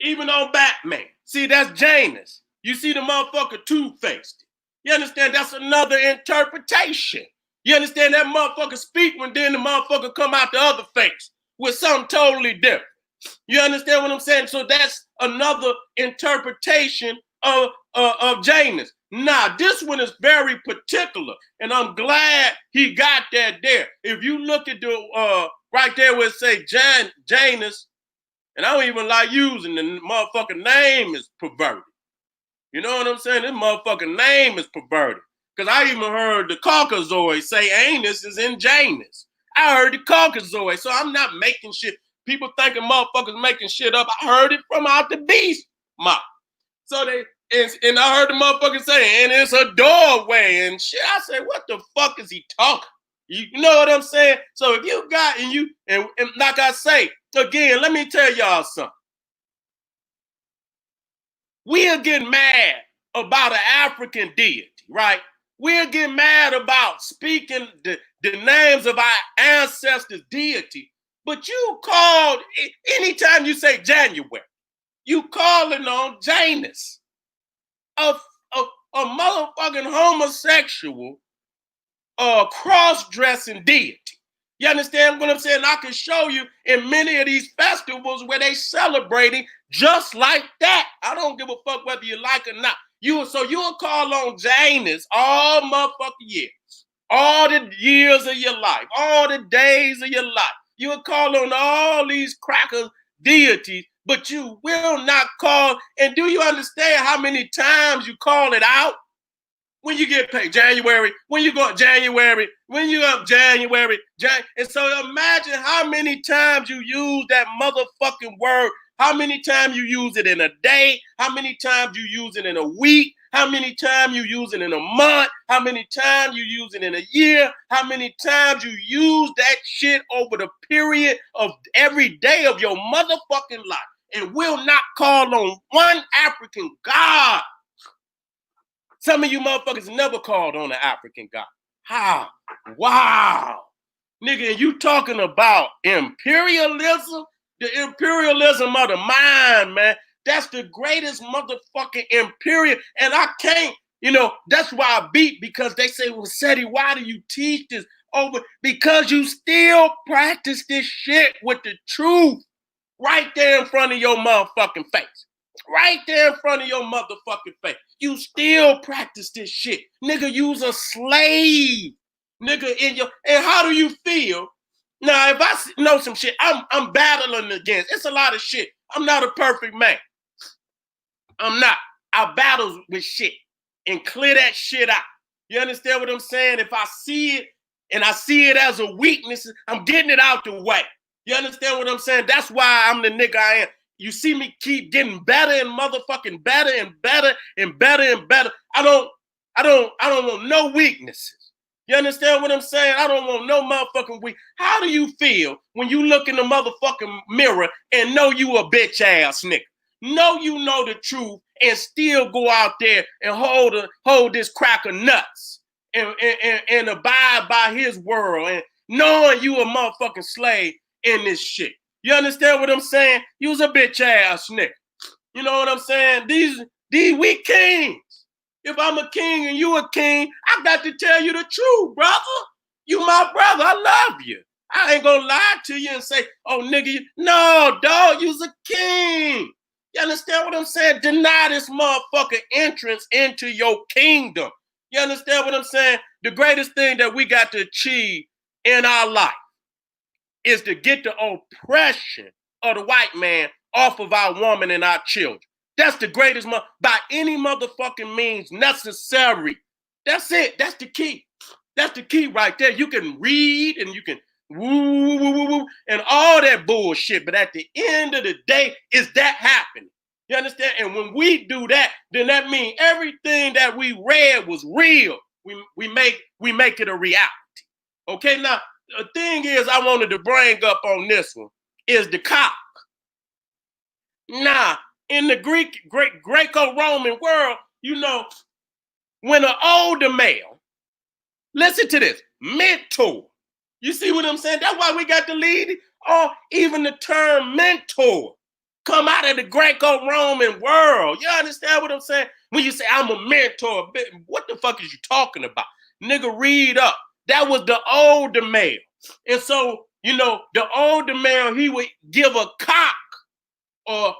even on Batman. See, that's Janus. You see the motherfucker two-faced. You understand? That's another interpretation. You understand? That motherfucker speak when then the motherfucker come out the other face with something totally different. You understand what I'm saying? So that's another interpretation of Janus. Now, this one is very particular, and I'm glad he got that there. If you look at the right there where it say Janus, and I don't even like using the motherfucking name is perverted. You know what I'm saying? This motherfucking name is perverted. Because I even heard the Caucasoid say anus is in Janus. I heard the Caucasoid, so I'm not making shit. People thinking motherfuckers making shit up. I heard it from out the beast mouth. So and I heard the motherfucker say, and it's a doorway and shit. I said, what the fuck is he talking? You know what I'm saying? So if you got, and like I say, again, let me tell y'all something. We'll get mad about an African deity, right? We'll get mad about speaking the names of our ancestors' deity. But you called, anytime you say January, you calling on Janus, a motherfucking homosexual, cross-dressing deity. You understand what I'm saying? I can show you in many of these festivals where they celebrating just like that. I don't give a fuck whether you like or not. So you'll call on Janus all motherfucking years, all the years of your life, all the days of your life. You'll call on all these cracker deities, but you will not call. And do you understand how many times you call it out? When you get paid, January, when you go January, when you up January, and so imagine how many times you use that motherfucking word, how many times you use it in a day, how many times you use it in a week, how many times you use it in a month, how many times you use it in a year, how many times you use that shit over the period of every day of your motherfucking life, and will not call on one African god. Some of you motherfuckers never called on an African god. How? Wow. Nigga, and you talking about imperialism? The imperialism of the mind, man. That's the greatest motherfucking imperial. And I can't, that's why I beat, because they say, well, Seti, why do you teach this over? Because you still practice this shit with the truth right there in front of your motherfucking face. Right there in front of your motherfucking face. You still practice this shit. Nigga, you's a slave. Nigga, and how do you feel? Now, if I know some shit, I'm battling against. It's a lot of shit. I'm not a perfect man. I'm not. I battle with shit and clear that shit out. You understand what I'm saying? If I see it and I see it as a weakness, I'm getting it out the way. You understand what I'm saying? That's why I'm the nigga I am. You see me keep getting better and motherfucking better and better and better and better. I don't want no weaknesses. You understand what I'm saying? I don't want no motherfucking weak. How do you feel when you look in the motherfucking mirror and know you a bitch ass nigga? Know you know the truth and still go out there and hold this crack of nuts and abide by his world and knowing you a motherfucking slave in this shit. You understand what I'm saying? You was a bitch ass nigga. You know what I'm saying? These we kings. If I'm a king and you a king, I got to tell you the truth, brother. You my brother. I love you. I ain't gonna lie to you and say, oh, nigga, no, dog, you's a king. You understand what I'm saying? Deny this motherfucker entrance into your kingdom. You understand what I'm saying? The greatest thing that we got to achieve in our life is to get the oppression of the white man off of our woman and our children. That's the greatest, by any motherfucking means necessary. That's it. That's the key. That's the key right there. You can read and you can woo, and all that bullshit, but at the end of the day, is that happening? You understand? And when we do that, then that means everything that we read was real. We make it a reality. Okay, now, the thing is I wanted to bring up on this one is the cock. Now, in the Greco-Roman world, when an older male, listen to this, mentor. You see what I'm saying? That's why we got the lead, or even the term mentor come out of the Greco-Roman world. You understand what I'm saying? When you say I'm a mentor, what the fuck is you talking about? Nigga, read up. That was the older male. And so, you know, the older male, he would give a cock or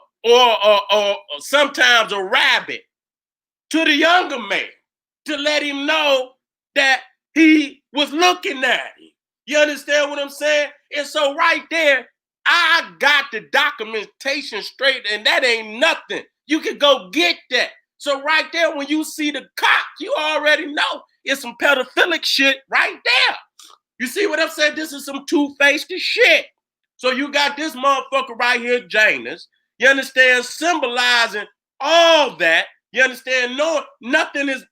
sometimes a rabbit to the younger man to let him know that he was looking at him. You understand what I'm saying? And so right there, I got the documentation straight, and that ain't nothing. You can go get that. So right there, when you see the cock, you already know it's some pedophilic shit right there. You see what I'm saying? This is some two-faced shit. So you got this motherfucker right here, Janus. You understand? Symbolizing all that. You understand? No, nothing is,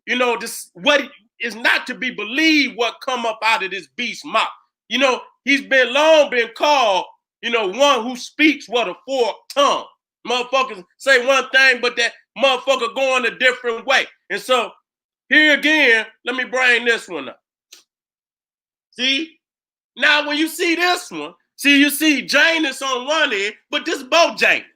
you know, this what is not to be believed what come up out of this beast's mouth. You know, he's been long been called, you know, one who speaks what a forked tongue. Motherfuckers say one thing, but that motherfucker going a different way. And so here again, let me bring this one up. See? Now when you see this one, see, you see Janus on one end, but this is both Janus.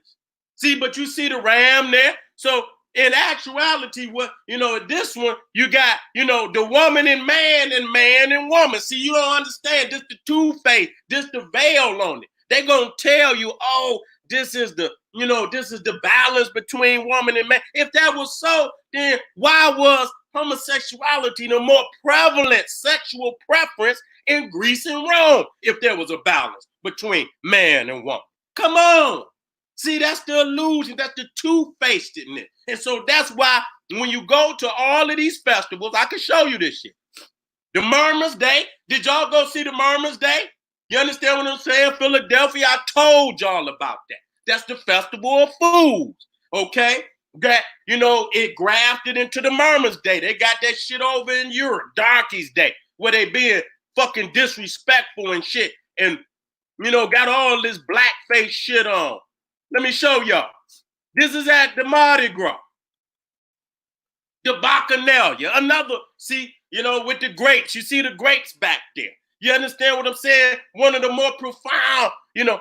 See, but you see the ram there. So in actuality, what, you know, this one, you got, you know, the woman and man and woman. See, you don't understand. This the two-face, this the veil on it. They're going to tell you, oh, this is the, you know, this is the balance between woman and man. If that was so, then why was homosexuality the more prevalent sexual preference in Greece and Rome if there was a balance between man and woman? Come on. See, that's the illusion. That's the two-facedness. And so that's why when you go to all of these festivals, I can show you this shit. The Murmurs Day. Did y'all go see the Murmurs Day? You understand what I'm saying? Philadelphia, I told y'all about that. That's the Festival of Fools, okay? That, you know, it grafted into the Murmurs Day. They got that shit over in Europe, Darkies Day, where they being fucking disrespectful and shit and, you know, got all this blackface shit on. Let me show y'all. This is at the Mardi Gras. The Bacchanalia. Another, see, you know, with the grapes. You see the grapes back there. You understand what I'm saying? One of the more profound, you know,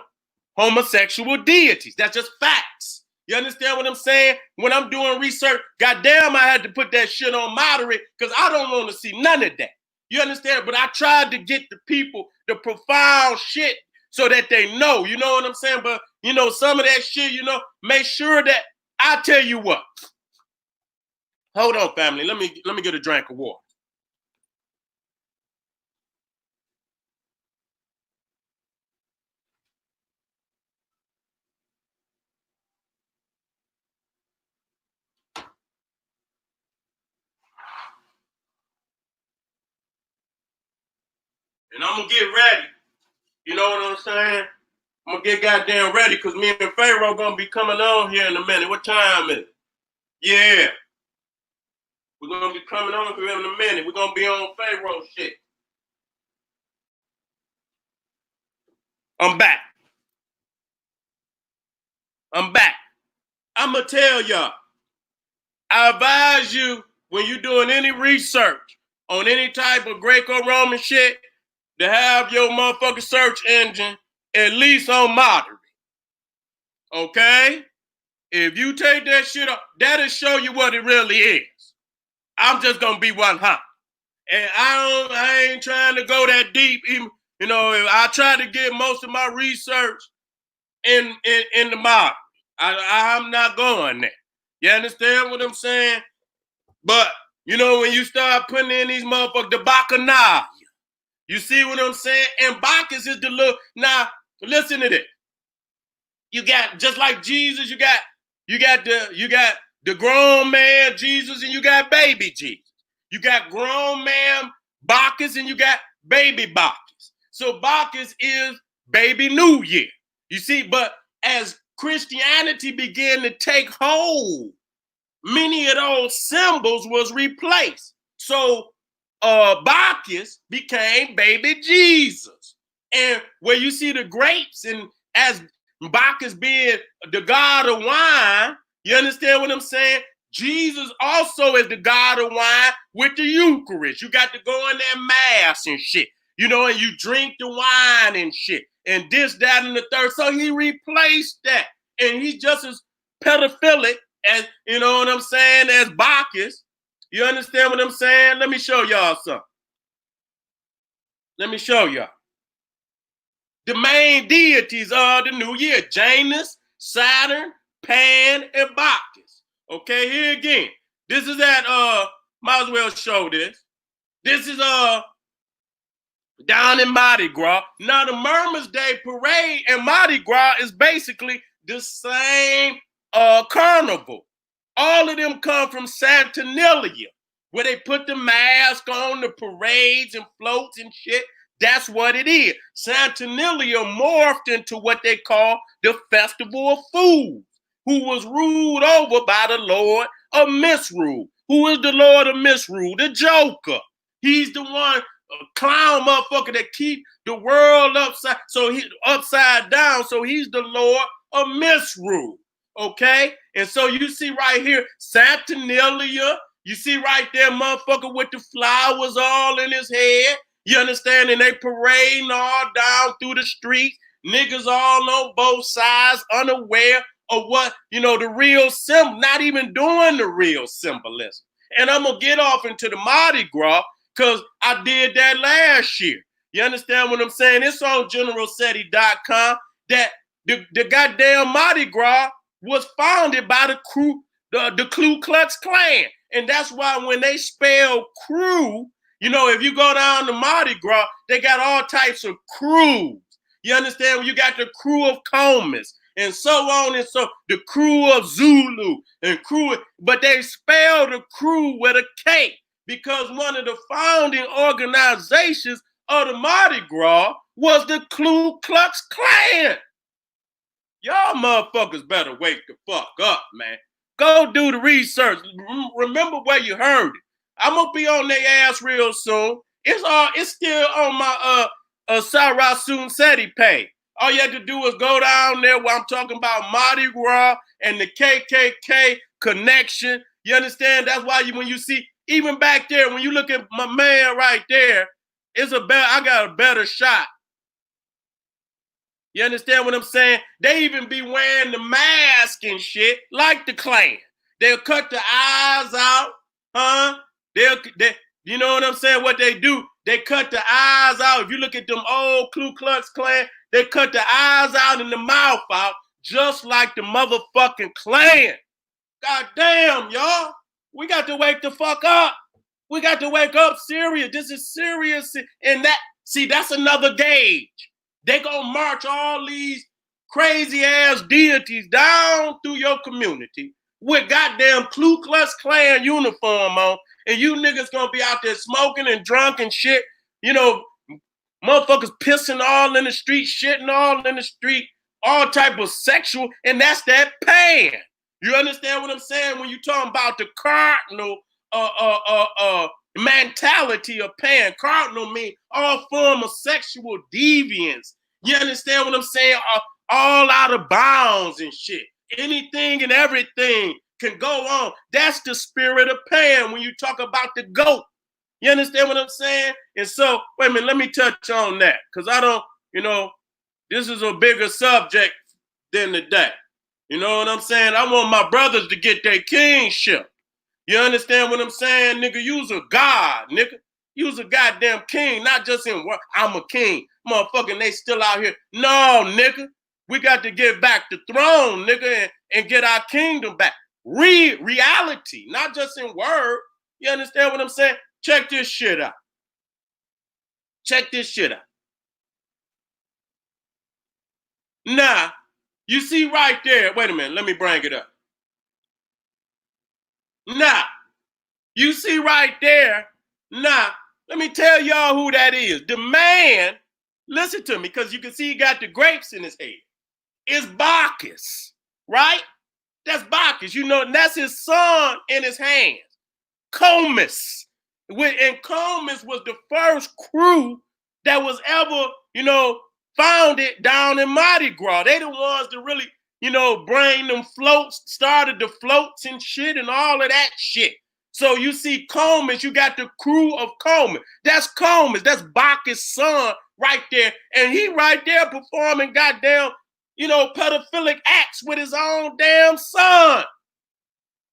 homosexual deities. That's just facts. You understand what I'm saying? When I'm doing research, goddamn, I had to put that shit on moderate because I don't want to see none of that. You understand? But I tried to get the people the profound shit so that they know. You know what I'm saying? But, you know, some of that shit, you know, make sure that I tell you what. Hold on, family. Let me get a drink of water. And I'm going to get ready. You know what I'm saying? I'm going to get goddamn ready because me and Pharaoh going to be coming on here in a minute. What time is it? Yeah. We're going to be coming on here in a minute. We're going to be on Pharaoh shit. I'm back. I'm going to tell y'all. I advise you when you're doing any research on any type of Greco-Roman shit to have your motherfucking search engine at least on moderate. Okay? If you take that shit up, that'll show you what it really is. I'm just gonna be 100. And I ain't trying to go that deep. Even, you know, I try to get most of my research in the model. I'm not going there. You understand what I'm saying? But, you know, when you start putting in these motherfuckers, the Bacchanalia, you see what I'm saying? And Bacchus is the little, now, listen to this. You got, just like Jesus, you got the grown man Jesus and you got baby Jesus. You got grown man Bacchus and you got baby Bacchus. So Bacchus is baby New Year. You see, but as Christianity began to take hold, many of those symbols was replaced. So Bacchus became baby Jesus. And where you see the grapes and as Bacchus being the god of wine, you understand what I'm saying? Jesus also is the god of wine with the Eucharist. You got to go in there mass and shit, you know, and you drink the wine and shit. and this, that, and the third. So he replaced that. And he's just as pedophilic as, you know what I'm saying, as Bacchus. You understand what I'm saying? Let me show y'all something. Let me show y'all. The main deities of the new year: Janus, Saturn, Pan, and Bacchus. Okay, here again. This is at might as well show this. This is down in Mardi Gras. Now the Murmurs Day Parade and Mardi Gras is basically the same carnival. All of them come from Saturnalia, where they put the mask on, the parades and floats and shit. That's what it is. Saturnalia morphed into what they call the Festival of Fools, who was ruled over by the Lord of Misrule. Who is the Lord of Misrule? The Joker. He's the one clown motherfucker that keep the world upside down. So he's the Lord of Misrule. Okay? And so you see right here, Saturnalia. You see right there, motherfucker with the flowers all in his head. You understand? And they parading all down through the streets. Niggas all on both sides, unaware of what, you know, the real symbol, not even doing the real symbolism. And I'm going to get off into the Mardi Gras because I did that last year. You understand what I'm saying? It's on generalseti.com that the goddamn Mardi Gras was founded by the Ku Klux Klan. And that's why when they spell crew, you know, if you go down to Mardi Gras, they got all types of crews. You understand? When you got the crew of Comas and so on and so, the crew of Zulu and crew, but they spell the crew with a K because one of the founding organizations of the Mardi Gras was the Ku Klux Klan. Y'all motherfuckers better wake the fuck up, man. Go do the research. Remember where you heard it. I'm gonna be on their ass real soon. It's still on my Sarah Suten Seti page. All you have to do is go down there where I'm talking about Mardi Gras and the KKK connection. You understand? That's why when you see, even back there, when you look at my man right there, I got a better shot. You understand what I'm saying? They even be wearing the mask and shit like the Klan. They'll cut the eyes out, huh? You know what I'm saying? What they do, they cut the eyes out. If you look at them old Ku Klux Klan, they cut the eyes out and the mouth out, just like the motherfucking Klan. God damn, y'all. We got to wake the fuck up. We got to wake up serious. This is serious. And that's another gauge. They gonna march all these crazy ass deities down through your community with goddamn Ku Klux Klan uniform on, and you niggas gonna be out there smoking and drunk and shit. You know, motherfuckers pissing all in the street, shitting all in the street, all type of sexual, and that's that Pan. You understand what I'm saying? When you talking about the cardinal mentality of Pan. Cardinal mean all form of sexual deviance. You understand what I'm saying? All out of bounds and shit. Anything and everything can go on. That's the spirit of Pan when you talk about the goat. You understand what I'm saying? And so, wait a minute, let me touch on that. Because I don't, this is a bigger subject than today. You know what I'm saying? I want my brothers to get their kingship. You understand what I'm saying, nigga? You's a god, nigga. You's a goddamn king, not just in what I'm a king. Motherfucking, they still out here. No, nigga. We got to get back the throne, nigga, and get our kingdom back. Reality, not just in word. You understand what I'm saying? Check this shit out. Check this shit out. Now, you see right there. Wait a minute. Let me bring it up. Now, you see right there. Now, let me tell y'all who that is. The man, listen to me, because you can see he got the grapes in his head. It's Bacchus, right? That's Bacchus, and that's his son in his hands. Comus. And Comus was the first crew that was ever, founded down in Mardi Gras. They the ones that really, bring them floats, started the floats and shit and all of that shit. So you see Comus, you got the crew of Comus. That's Comus. That's Bacchus' son right there, and he right there performing goddamn, pedophilic acts with his own damn son.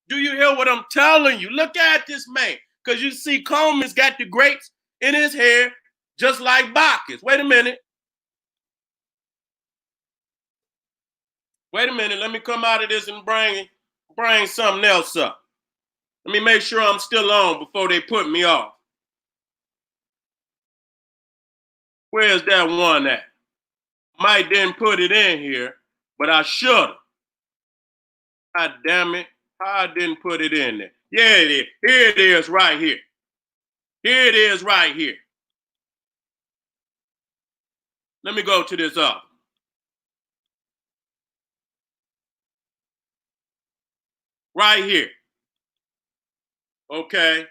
Do you hear what I'm telling you? Look at this man, because you see Coleman's got the grapes in his hair, just like Bacchus. Wait a minute. Let me come out of this and bring something else up. Let me make sure I'm still on before they put me off. Where's that one at? Might didn't put it in here, but I should have. God damn it. How I didn't put it in there. Yeah, it is. Here it is right here. Here it is right here. Let me go to this up. Right here. Okay.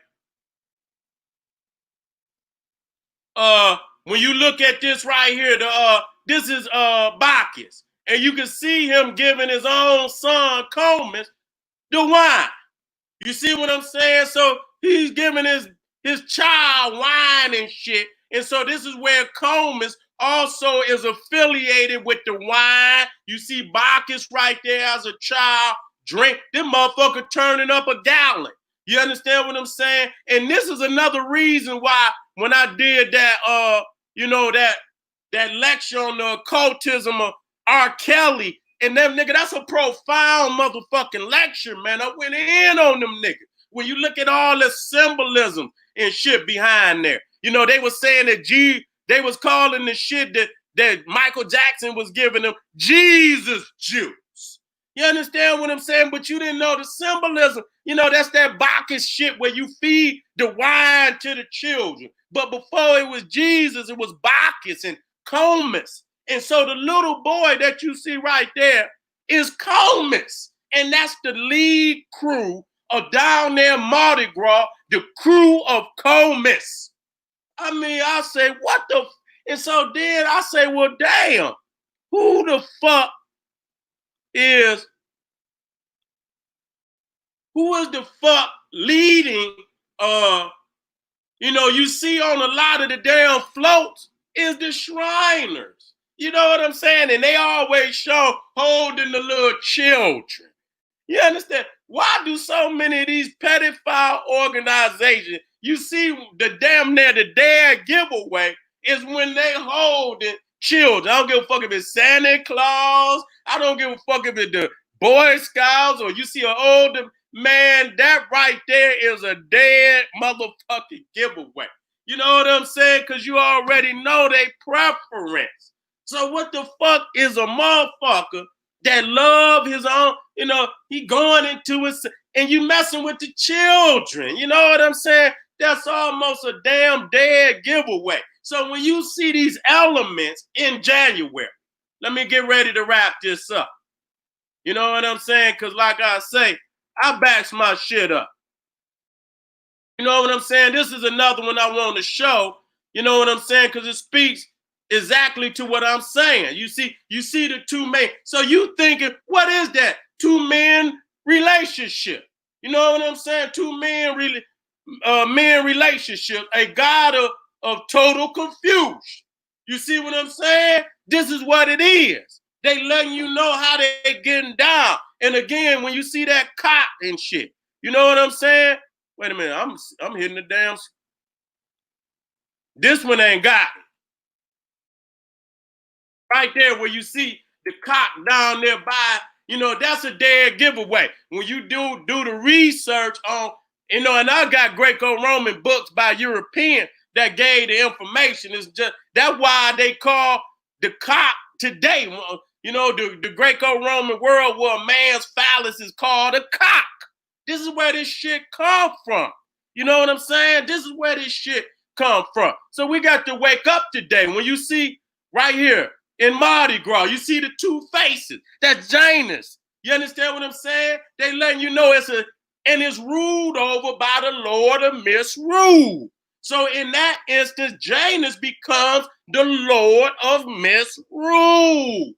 When you look at this right here, this is Bacchus. And you can see him giving his own son, Coleman, the wine. You see what I'm saying? So he's giving his child wine and shit. And so this is where Coleman also is affiliated with the wine. You see Bacchus right there as a child. Drink. This motherfucker turning up a gallon. You understand what I'm saying? And this is another reason why when I did that, that lecture on the occultism of R. Kelly, and them nigga, that's a profound motherfucking lecture, man. I went in on them niggas. When you look at all the symbolism and shit behind there, they were saying that they was calling the shit that Michael Jackson was giving them Jesus juice. You understand what I'm saying? But you didn't know the symbolism. That's that Bacchus shit where you feed the wine to the children. But before it was Jesus, it was Bacchus and Comus. And so the little boy that you see right there is Comus. And that's the lead crew of down there Mardi Gras, the crew of Comus. I mean, I say, what the? And so then I say, well, damn, who the fuck is the fuck leading, you see on a lot of the damn floats is the Shriners. You know what I'm saying? And they always show holding the little children. You understand? Why do so many of these pedophile organizations, you see the dare giveaway is when they holding children. I don't give a fuck if it's Santa Claus. I don't give a fuck if it's the Boy Scouts or you see an older man. That right there is a dead motherfucking giveaway. You know what I'm saying? Because you already know their preference. So what the fuck is a motherfucker that love his own, he going into it and you messing with the children. You know what I'm saying? That's almost a damn dead giveaway. So when you see these elements in January, let me get ready to wrap this up. You know what I'm saying? Because like I say, I backs my shit up. You know what I'm saying? This is another one I want to show. You know what I'm saying? Because it speaks exactly to what I'm saying. You see the two men. So you thinking, what is that? Two men relationship. You know what I'm saying? Two men men relationship. A God of total confusion. You see what I'm saying? This is what it is. They letting you know how they getting down. And again, when you see that cock and shit, you know what I'm saying? Wait a minute, I'm hitting the damn. This one ain't got it. Right there where you see the cock down there by, that's a dead giveaway. When you do the research on, and I got Greco-Roman books by European that gave the information. It's just, that's why they call the cock today, the Greco-Roman world where a man's phallus is called a cock. This is where this shit come from. You know what I'm saying? This is where this shit come from. So we got to wake up today. When you see right here in Mardi Gras, you see the two faces. That's Janus. You understand what I'm saying? They letting you know it's ruled over by the Lord of Misrule. So in that instance, Janus becomes the Lord of Misrule.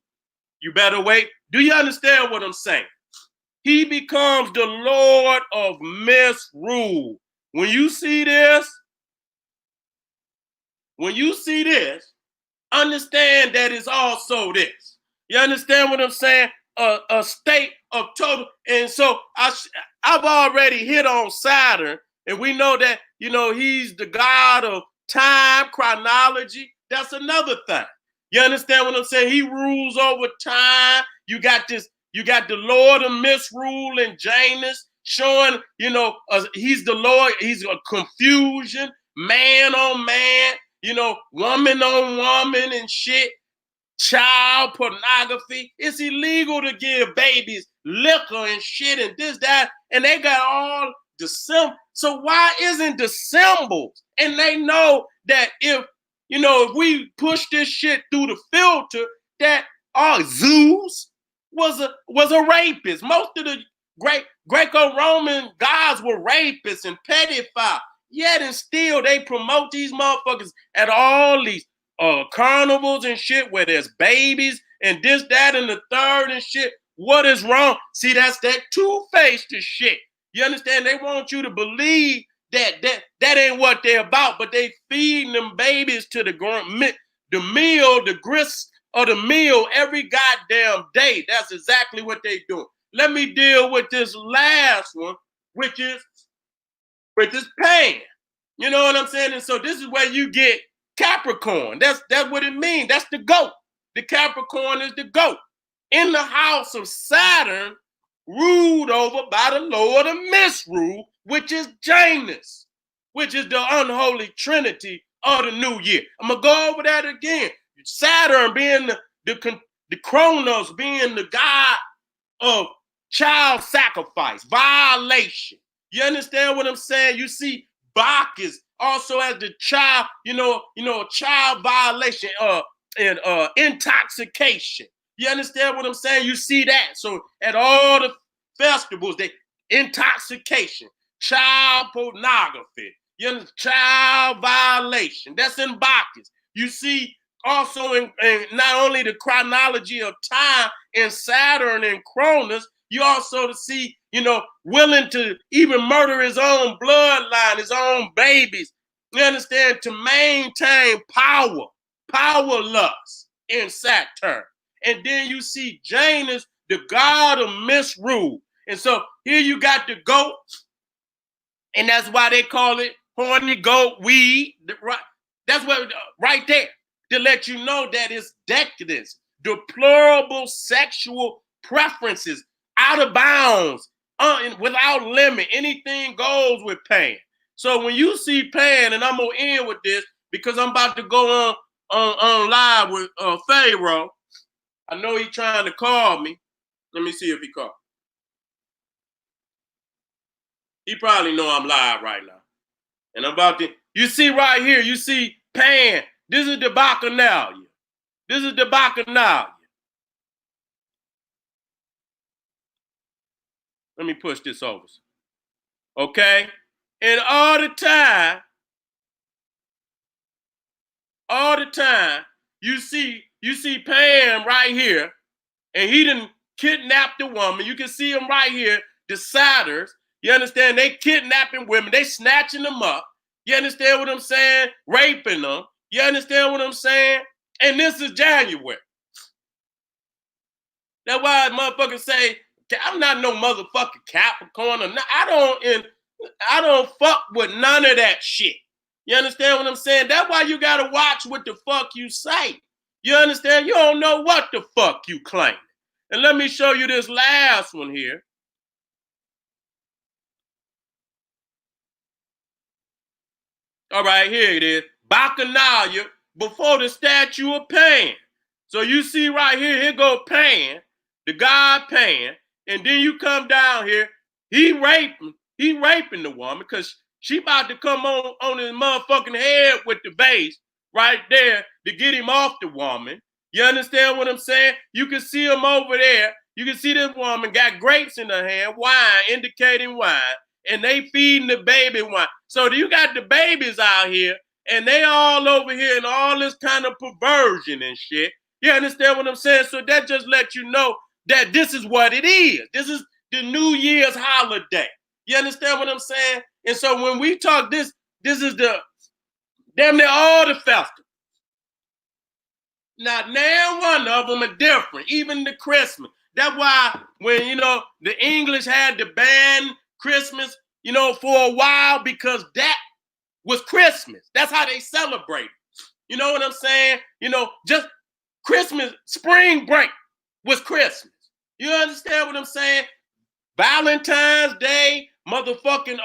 You better wait. Do you understand what I'm saying? He becomes the Lord of Misrule. When you see this, understand that it's also this. You understand what I'm saying? A state of total. And so I've already hit on Saturn, and we know that, he's the god of time, chronology. That's another thing. You understand what I'm saying? He rules over time. You got the Lord of Misrule and Janus showing, he's the Lord. He's a confusion, man on man, woman on woman and shit. Child pornography. It's illegal to give babies liquor and shit and this, that, and they got all the symbols. So why isn't the symbols? And they know that if we push this shit through the filter, that Zeus was a rapist. Most of the Greco-Roman gods were rapists and pedophiles. Yet and still they promote these motherfuckers at all these carnivals and shit where there's babies and this, that, and the third and shit. What is wrong? See, that's that two-faced shit. You understand? They want you to believe that ain't what they're about, but they feeding them babies to the meal, the grist of the meal every goddamn day. That's exactly what they doing. Let me deal with this last one, which is pain. You know what I'm saying? And so this is where you get Capricorn. That's what it means. That's the goat. The Capricorn is the goat. In the house of Saturn, ruled over by the Lord of Misrule, which is Janus, which is the unholy Trinity of the new year. I'm going to go over that again. Saturn being the Kronos, being the god of child sacrifice, violation. You understand what I'm saying? You see Bacchus also as the child, child violation, and intoxication. You understand what I'm saying? You see that. So at all the festivals, they intoxication, child pornography, child violation. That's in Bacchus. You see also in not only the chronology of time in Saturn and Cronus, you also see, willing to even murder his own bloodline, his own babies. You understand? To maintain power lust in Saturn. And then you see Janus, the god of misrule. And so here you got the goat, and that's why they call it horny goat weed. That's what right there to let you know that it's decadence, deplorable sexual preferences, out of bounds, without limit. Anything goes with pain. So when you see pain, and I'm gonna end with this because I'm about to go on live with Pharaoh. I know he's trying to call me. Let me see if he called. He probably know I'm live right now. And I'm about to, you see right here, you see Pan. This is the Bacchanalia. This is the Bacchanalia. Let me push this over. Okay? And all the time, you see Pan right here, and he done kidnapped the woman. You can see him right here, the Satyrs. You understand? They kidnapping women. They snatching them up. You understand what I'm saying? Raping them. You understand what I'm saying? And this is January. That's why motherfuckers say, I'm not no motherfucking Capricorn. I don't fuck with none of that shit. You understand what I'm saying? That's why you gotta watch what the fuck you say. You understand? You don't know what the fuck you claim. And let me show you this last one here. All right, here it is. Bacchanalia before the statue of Pan. So you see right here go Pan, the god Pan, and then you come down here, he raping the woman because she about to come on his motherfucking head with the base right there to get him off the woman. You understand what I'm saying? You can see him over there. You can see this woman got grapes in her hand, wine, indicating wine, and they feeding the baby wine. So you got the babies out here, and they all over here and all this kind of perversion and shit. You understand what I'm saying? So that just lets you know that this is what it is. This is the New Year's holiday. You understand what I'm saying? And so when we talk this is the damn near all the festivals. Now one of them are different, even the Christmas. That's why when, you know, the English had to ban Christmas, you know, for a while, because that was Christmas. That's how they celebrated. You know what I'm saying? You know, just Christmas, spring break was Christmas. You understand what I'm saying? Valentine's Day, motherfucking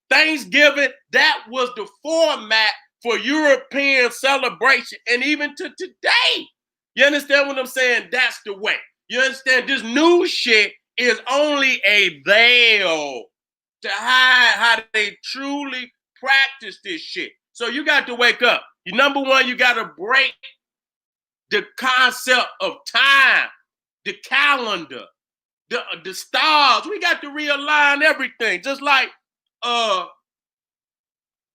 Thanksgiving, that was the format for European celebration. And even to today, you understand what I'm saying? That's the way. You understand? This new shit is only a veil to hide how they truly practice this shit. So you got to wake up. Number one, you got to break the concept of time, the calendar, the stars. We got to realign everything. Just like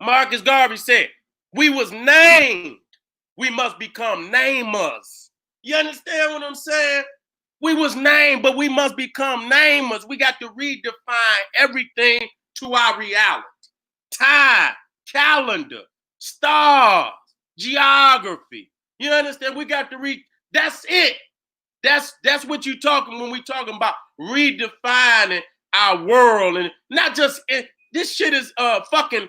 Marcus Garvey said, we was named. We must become namers. You understand what I'm saying? We was named, but we must become namers. We got to redefine everything to our reality. Time, calendar, stars, geography. You understand? We got to that's it. That's what you talking when we talking about redefining our world, and not just this shit is fucking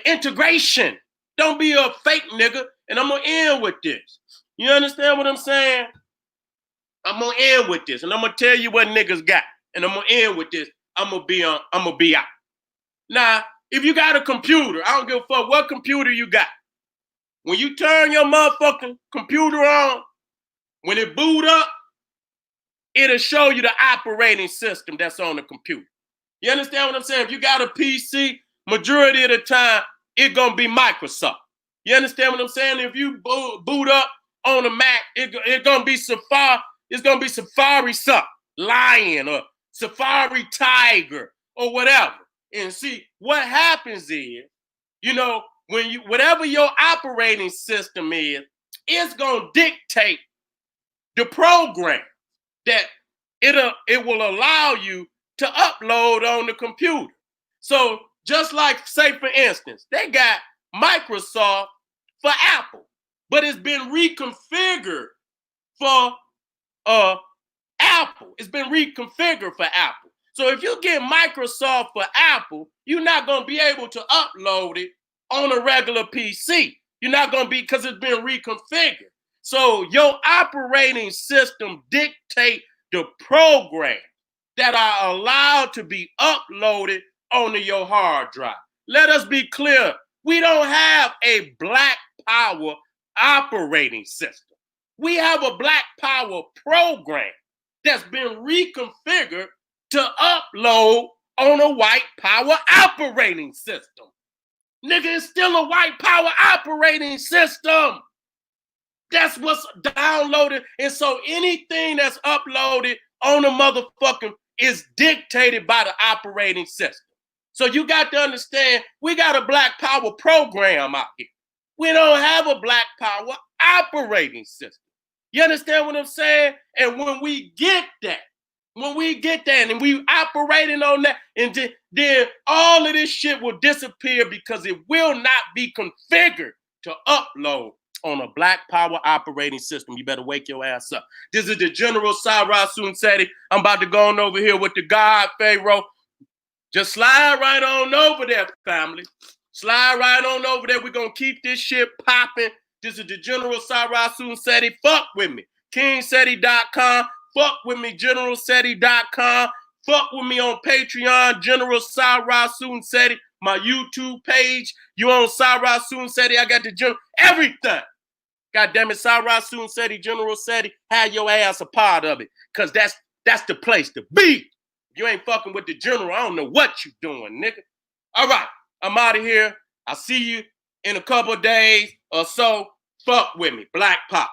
integration. Don't be a fake nigga. And I'm gonna end with this. You understand what I'm saying? I'm gonna end with this, and I'm gonna tell you what niggas got. And I'm gonna end with this. I'm gonna be out. Now, if you got a computer, I don't give a fuck what computer you got. When you turn your motherfucking computer on, when it boot up, it'll show you the operating system that's on the computer. You understand what I'm saying? If you got a PC, majority of the time, it's gonna be Microsoft. You understand what I'm saying? If you boot up on a Mac, it's gonna be Safari. It's gonna be Safari something, Lion or Safari Tiger or whatever. And see, what happens is, you know, when you whatever your operating system is, it's gonna dictate the program that it will allow you to upload on the computer. So just like, say for instance, they got Microsoft for Apple, but it's been reconfigured for Apple. It's been reconfigured for Apple. So if you get Microsoft for Apple, you're not going to be able to upload it on a regular PC. You're not going to be, because it's been reconfigured. So your operating system dictate the program that are allowed to be uploaded onto your hard drive. Let us be clear. We don't have a black power operating system. We have a black power program that's been reconfigured to upload on a white power operating system. Nigga, it's still a white power operating system. That's what's downloaded. And so anything that's uploaded on a motherfucking is dictated by the operating system. So you got to understand, we got a black power program out here. We don't have a black power operating system. You understand what I'm saying? And when we get that, and we operating on that, and then all of this shit will disappear because it will not be configured to upload on a black power operating system. You better wake your ass up. This is the General Sarasun Seti. I'm about to go on over here with the God Pharaoh. Just slide right on over there, family. Slide right on over there. We're going to keep this shit popping. This is the General Sarasun Seti. Fuck with me. KingSeti.com. Fuck with me, GeneralSeti.com. Fuck with me on Patreon, General Sarasun Seti. My YouTube page, you on Sarasun Seti. I got the general, everything. God damn it, Sarasun Seti, General Seti. Have your ass a part of it, because that's the place to be. If you ain't fucking with the general, I don't know what you doing, nigga. All right, I'm out of here. I'll see you in a couple of days or so. Fuck with me. Black Pop.